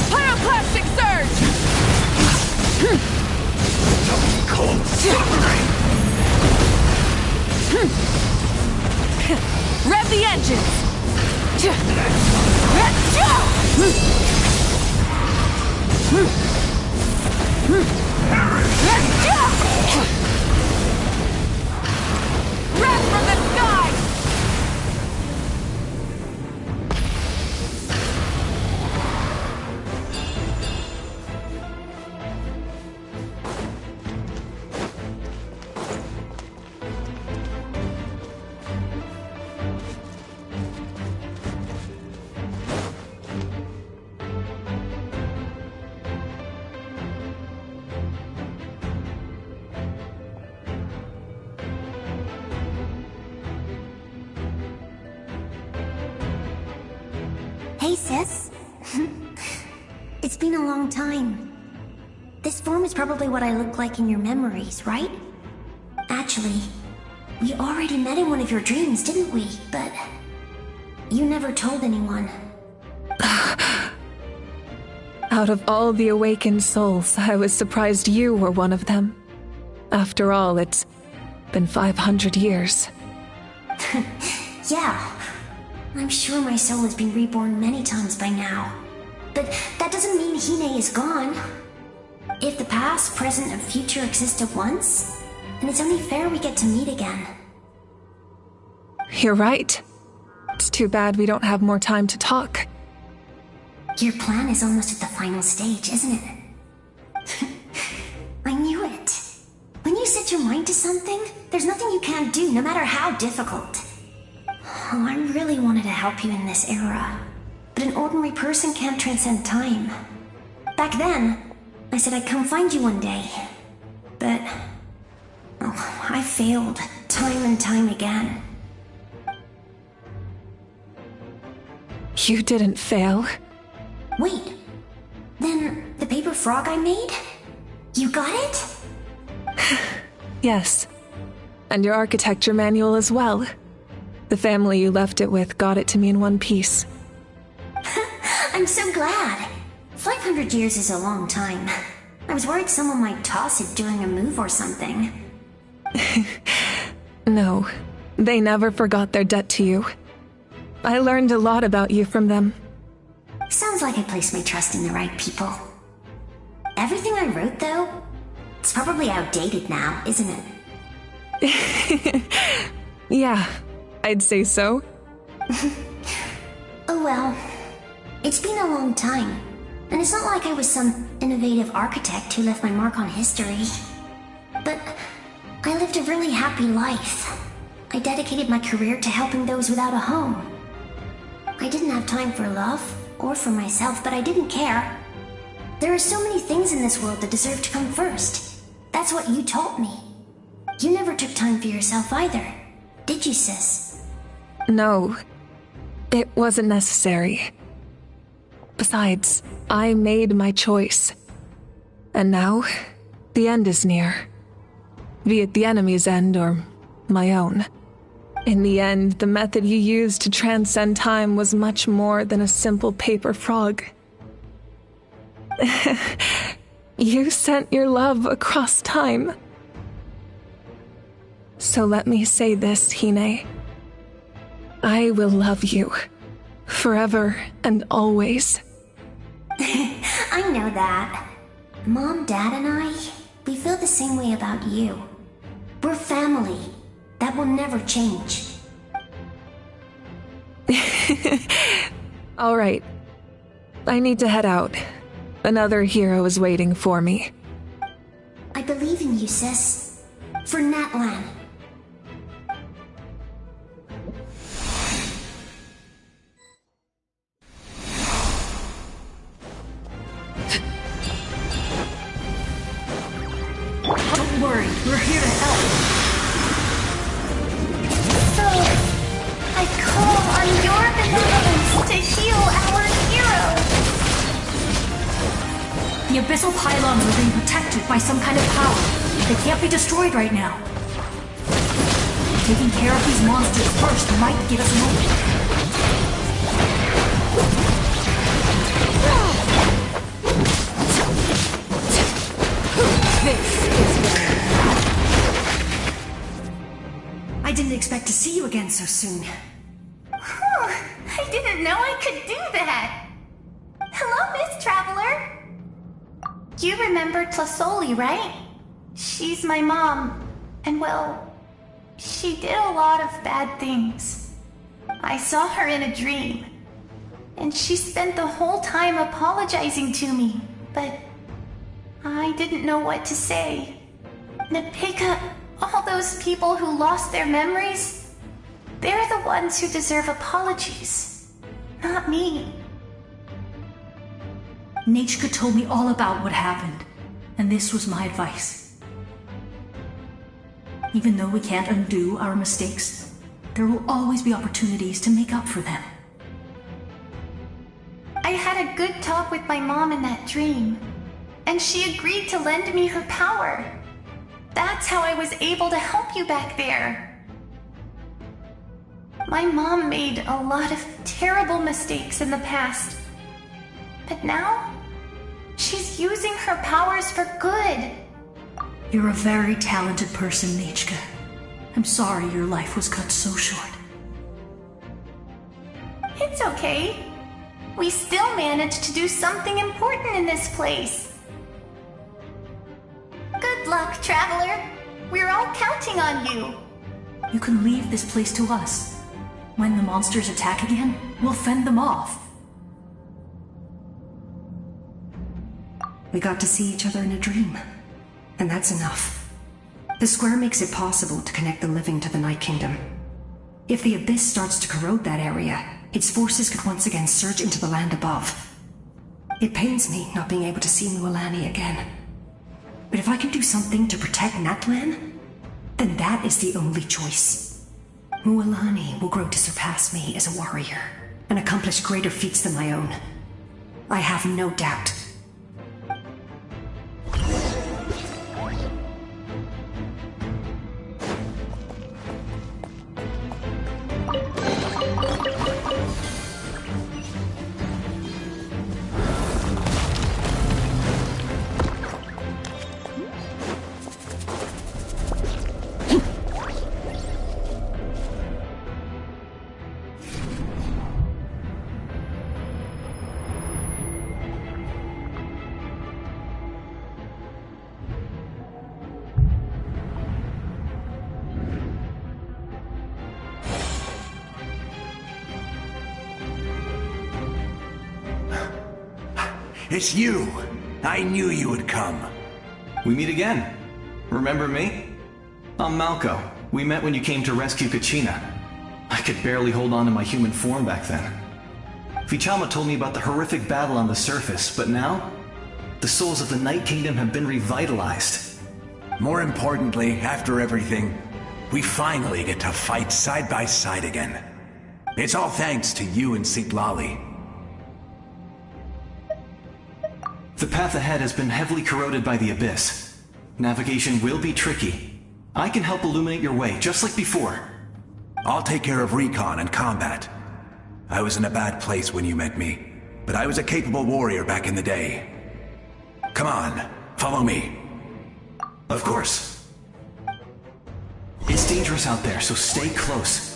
Pyroclastic surge! Cold suffering! Rev the engines! Rev from the sky! Hey, sis. It's been a long time. This form is probably what I look like in your memories, right? Actually, we already met in one of your dreams, didn't we? But you never told anyone. Out of all the awakened souls, I was surprised you were one of them. After all, it's been 500 years. Yeah. I'm sure my soul has been reborn many times by now. But that doesn't mean Hine is gone. If the past, present, and future exist at once, then it's only fair we get to meet again. You're right. It's too bad we don't have more time to talk. Your plan is almost at the final stage, isn't it? I knew it. When you set your mind to something, there's nothing you can't do, no matter how difficult. Oh, I really wanted to help you in this era. But an ordinary person can't transcend time. Back then, I said I'd come find you one day. But... oh, I failed, time and time again. You didn't fail. Wait, then the paper frog I made? You got it? Yes. And your architecture manual as well. The family you left it with got it to me in one piece. I'm so glad. 500 years is a long time. I was worried someone might toss it during a move or something. No, they never forgot their debt to you. I learned a lot about you from them. Sounds like I placed my trust in the right people. Everything I wrote, though, it's probably outdated now, isn't it? Yeah, I'd say so. Oh well, it's been a long time, and it's not like I was some innovative architect who left my mark on history. But I lived a really happy life. I dedicated my career to helping those without a home. I didn't have time for love, or for myself, but I didn't care. There are so many things in this world that deserve to come first. That's what you taught me. You never took time for yourself either, did you, sis? No, it wasn't necessary. Besides, I made my choice. And now, the end is near. Be it the enemy's end or my own. In the end, the method you used to transcend time was much more than a simple paper frog. You sent your love across time. So let me say this, Hine. I will love you. Forever and always. I know that. Mom, Dad, and I, we feel the same way about you. We're family. That will never change. All right. I need to head out. Another hero is waiting for me. I believe in you, sis. For Natlan. Don't worry, we're here to help. So, I call on your benevolence to heal our hero. The abyssal pylons are being protected by some kind of power. They can't be destroyed right now. Taking care of these monsters first might get us an opening. I didn't expect to see you again so soon. I didn't know I could do that. Hello, Miss Traveler. You remember Tlasoli, right? She's my mom. And well, she did a lot of bad things. I saw her in a dream. And she spent the whole time apologizing to me. But I didn't know what to say. Napika, all those people who lost their memories, they're the ones who deserve apologies, not me. Nachika told me all about what happened, and this was my advice. Even though we can't undo our mistakes, there will always be opportunities to make up for them. I had a good talk with my mom in that dream, and she agreed to lend me her power. That's how I was able to help you back there. My mom made a lot of terrible mistakes in the past, but now she's using her powers for good. You're a very talented person, Nachika. I'm sorry your life was cut so short. It's okay. We still managed to do something important in this place. Good luck, Traveler. We're all counting on you. You can leave this place to us. When the monsters attack again, we'll fend them off. We got to see each other in a dream, and that's enough. The square makes it possible to connect the living to the Night Kingdom. If the Abyss starts to corrode that area, its forces could once again surge into the land above. It pains me not being able to see Mualani again. But if I can do something to protect Natlan, then that is the only choice. Mualani will grow to surpass me as a warrior and accomplish greater feats than my own. I have no doubt. It's you! I knew you would come. We meet again. Remember me? I'm Malco. We met when you came to rescue Kachina. I could barely hold on to my human form back then. Vichama told me about the horrific battle on the surface, but now, the souls of the Night Kingdom have been revitalized. More importantly, after everything, we finally get to fight side by side again. It's all thanks to you and Sitlali. The path ahead has been heavily corroded by the Abyss. Navigation will be tricky. I can help illuminate your way, just like before. I'll take care of recon and combat. I was in a bad place when you met me, but I was a capable warrior back in the day. Come on, follow me. Of course. It's dangerous out there, so stay close.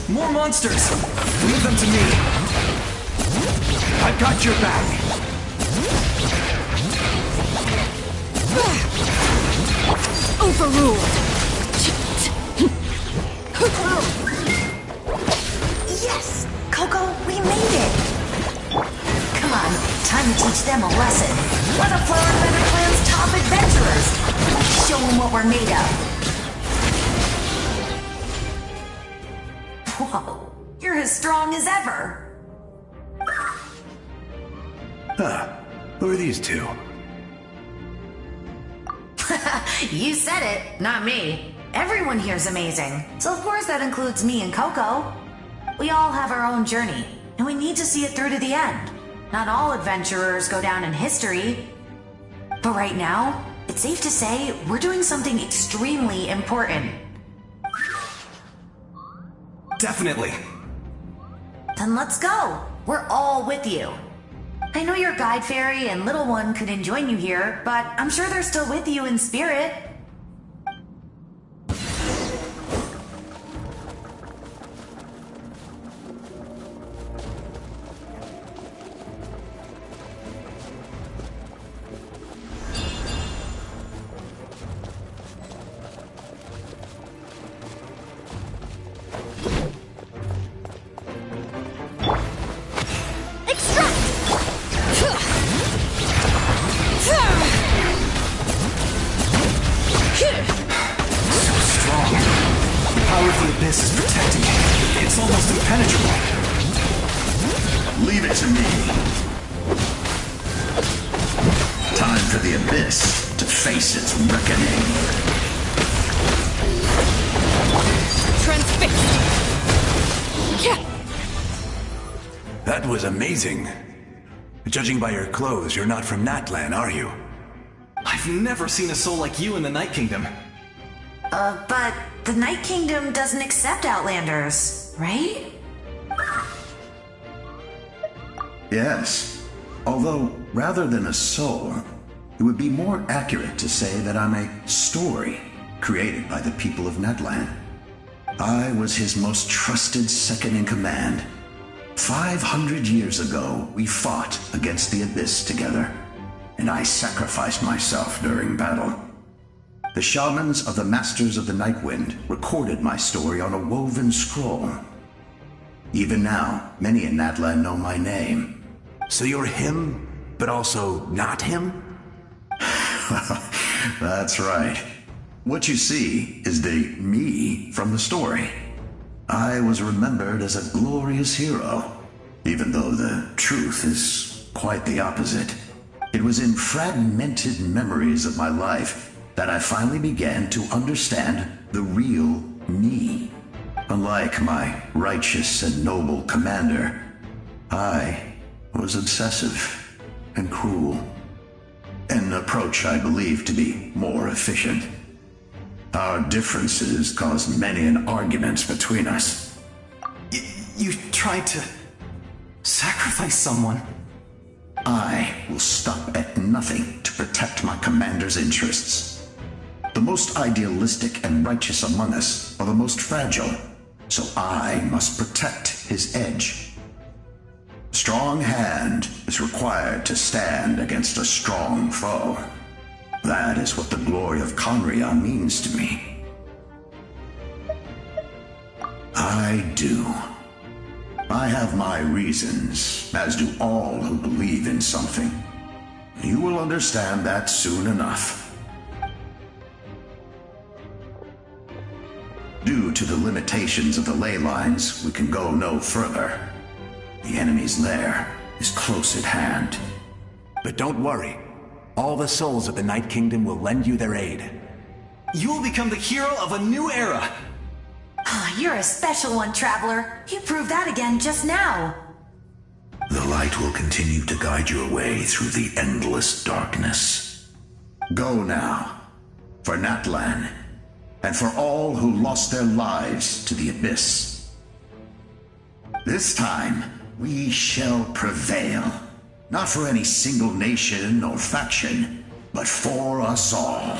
More monsters! Leave them to me! I've got your back! Overruled! Yes! Coco, we made it! Come on, time to teach them a lesson. We're the Flower Feather Clan's top adventurers! Show them what we're made of! Whoa, you're as strong as ever! Huh, who are these two? You said it, not me. Everyone here's amazing, so of course that includes me and Coco. We all have our own journey, and we need to see it through to the end. Not all adventurers go down in history. But right now, it's it's safe to say we're doing something extremely important. Definitely. Then let's go. We're all with you. I know your guide fairy and little one couldn't join you here, but I'm sure they're still with you in spirit. Leave it to me. Time for the Abyss to face its reckoning. Transfixed! That was amazing. Judging by your clothes, you're not from Natlan, are you? I've never seen a soul like you in the Night Kingdom. But the Night Kingdom doesn't accept Outlanders, right? Yes. Although, rather than a soul, it would be more accurate to say that I'm a story created by the people of Natlan. I was his most trusted second-in-command. 500 years ago, we fought against the Abyss together, and I sacrificed myself during battle. The shamans of the Masters of the Nightwind recorded my story on a woven scroll. Even now, many in Natlan know my name. So you're him, but also not him? That's right. What you see is the me from the story. I was remembered as a glorious hero, even though the truth is quite the opposite. It was in fragmented memories of my life that I finally began to understand the real me. Unlike my righteous and noble commander, I was obsessive and cruel. An approach I believe to be more efficient. Our differences caused many an arguments between us. You tried to sacrifice someone. I will stop at nothing to protect my commander's interests. The most idealistic and righteous among us are the most fragile, so I must protect his edge. Strong hand is required to stand against a strong foe. That is what the glory of Conria means to me. I do. I have my reasons, as do all who believe in something. You will understand that soon enough. Due to the limitations of the ley lines, we can go no further. The enemy's lair is close at hand. But don't worry. All the souls of the Night Kingdom will lend you their aid. You will become the hero of a new era. You're a special one, Traveler. You proved that again just now. The light will continue to guide your way through the endless darkness. Go now, for Natlan, and for all who lost their lives to the Abyss. This time, we shall prevail. Not for any single nation or faction, but for us all.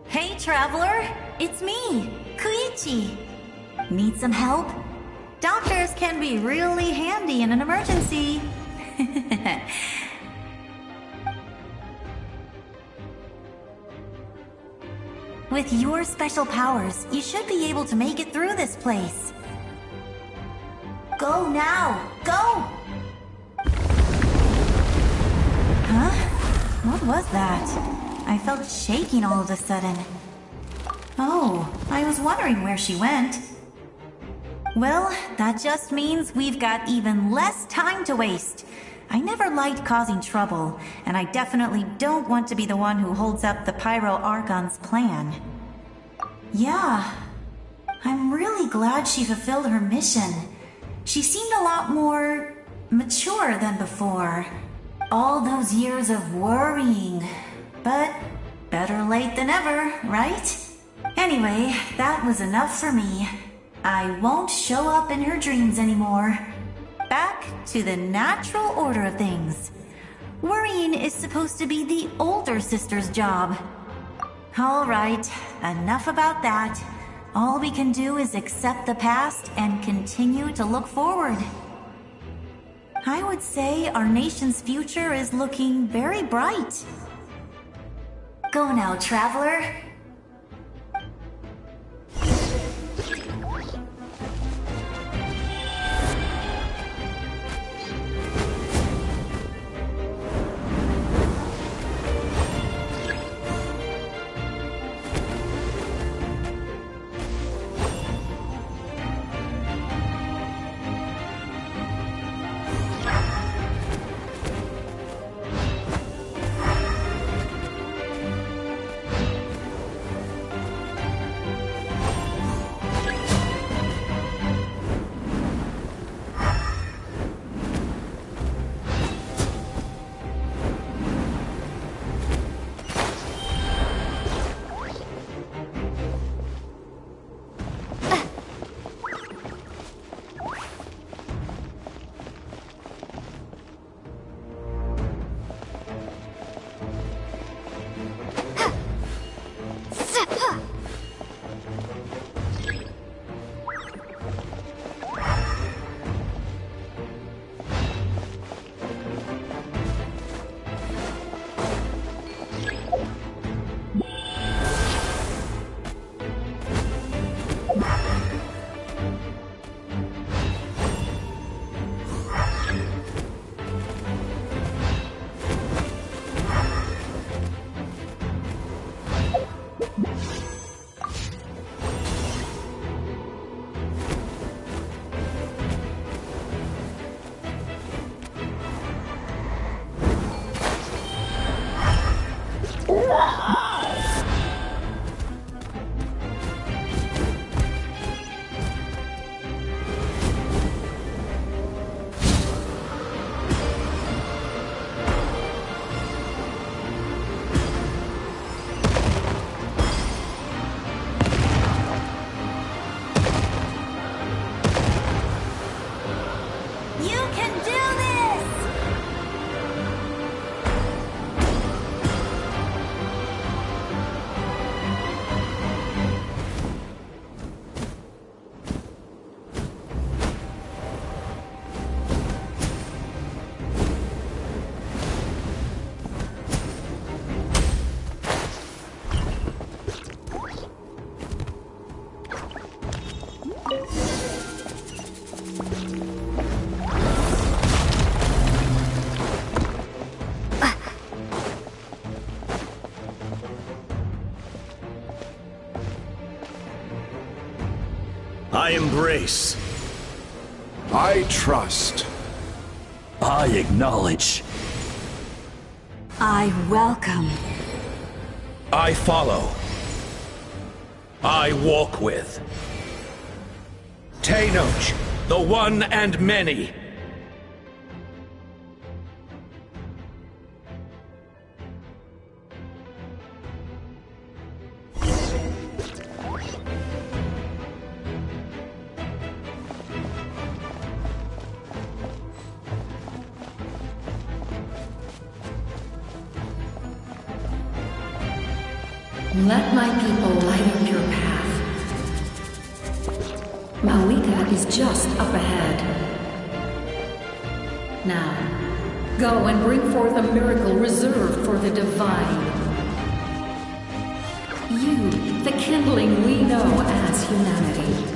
Hey, Traveler! It's me, Koichi. Need some help? Doctors can be really handy in an emergency. With your special powers, you should be able to make it through this place. Go now! Go! Huh? What was that? I felt shaking all of a sudden. Oh, I was wondering where she went. Well, that just means we've got even less time to waste. I never liked causing trouble, and I definitely don't want to be the one who holds up the Pyro Archon's plan. Yeah, I'm really glad she fulfilled her mission. She seemed a lot more mature than before. All those years of worrying, but better late than ever, right? Anyway, that was enough for me. I won't show up in her dreams anymore. Back to the natural order of things. Worrying is supposed to be the older sister's job. All right, enough about that. All we can do is accept the past and continue to look forward. I would say our nation's future is looking very bright. Go now, traveler. I embrace. I trust. I acknowledge. I welcome. I follow. I walk with. Tenoch, the one and many. Let my people light up your path. Malika is just up ahead. Now, go and bring forth a miracle reserved for the divine. You, the kindling we know as humanity.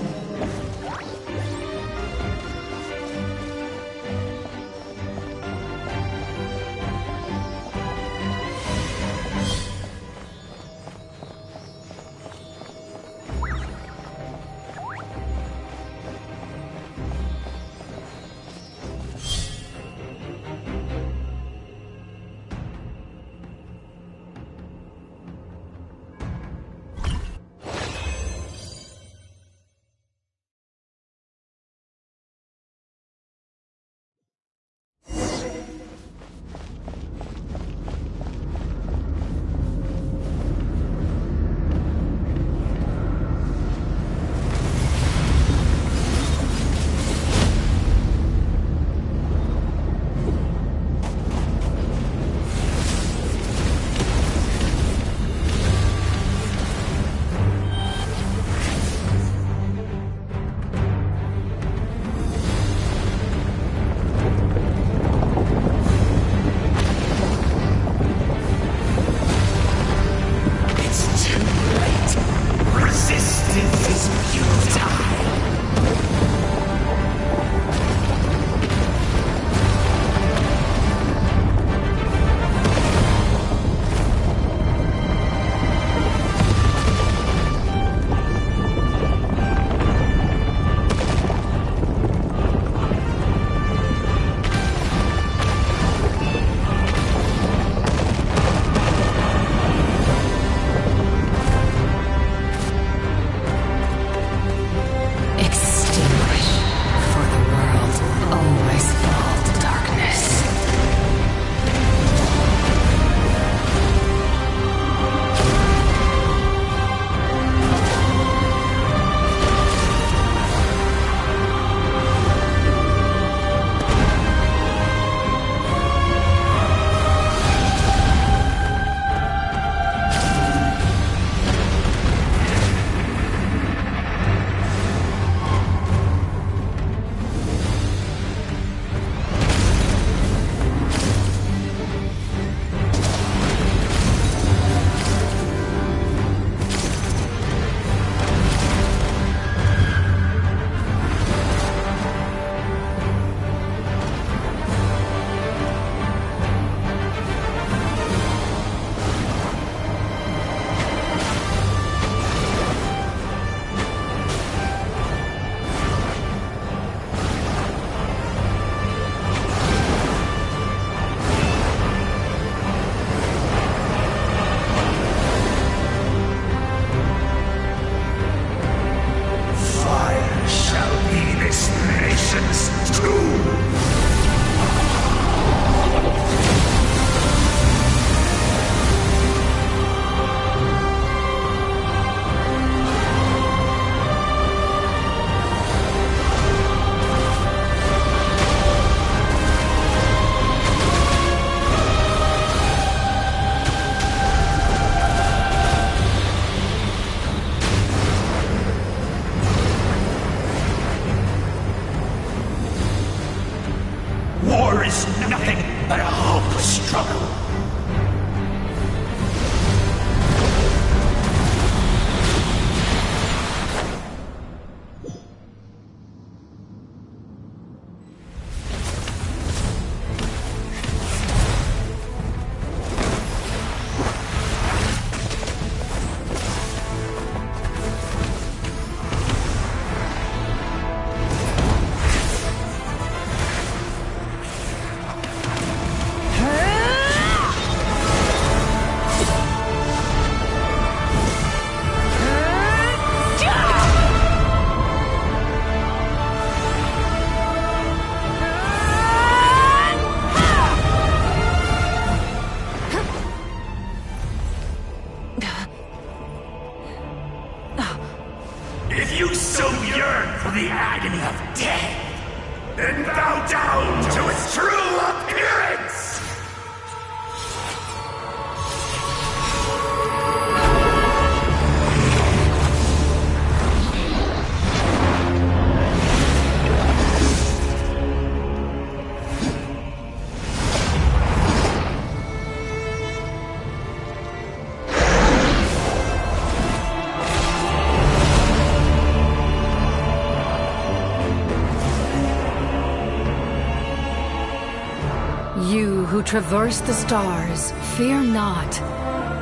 You who traverse the stars, fear not.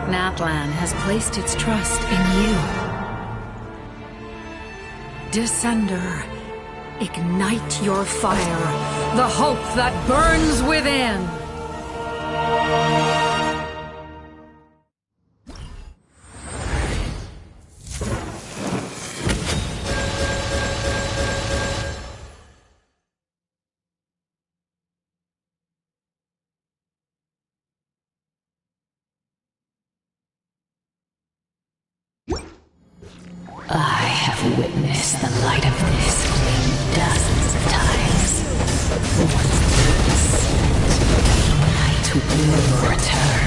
Natlan has placed its trust in you. Descender, ignite your fire, the hope that burns within! I have witnessed the light of this flame dozens of times. Once this, night will return.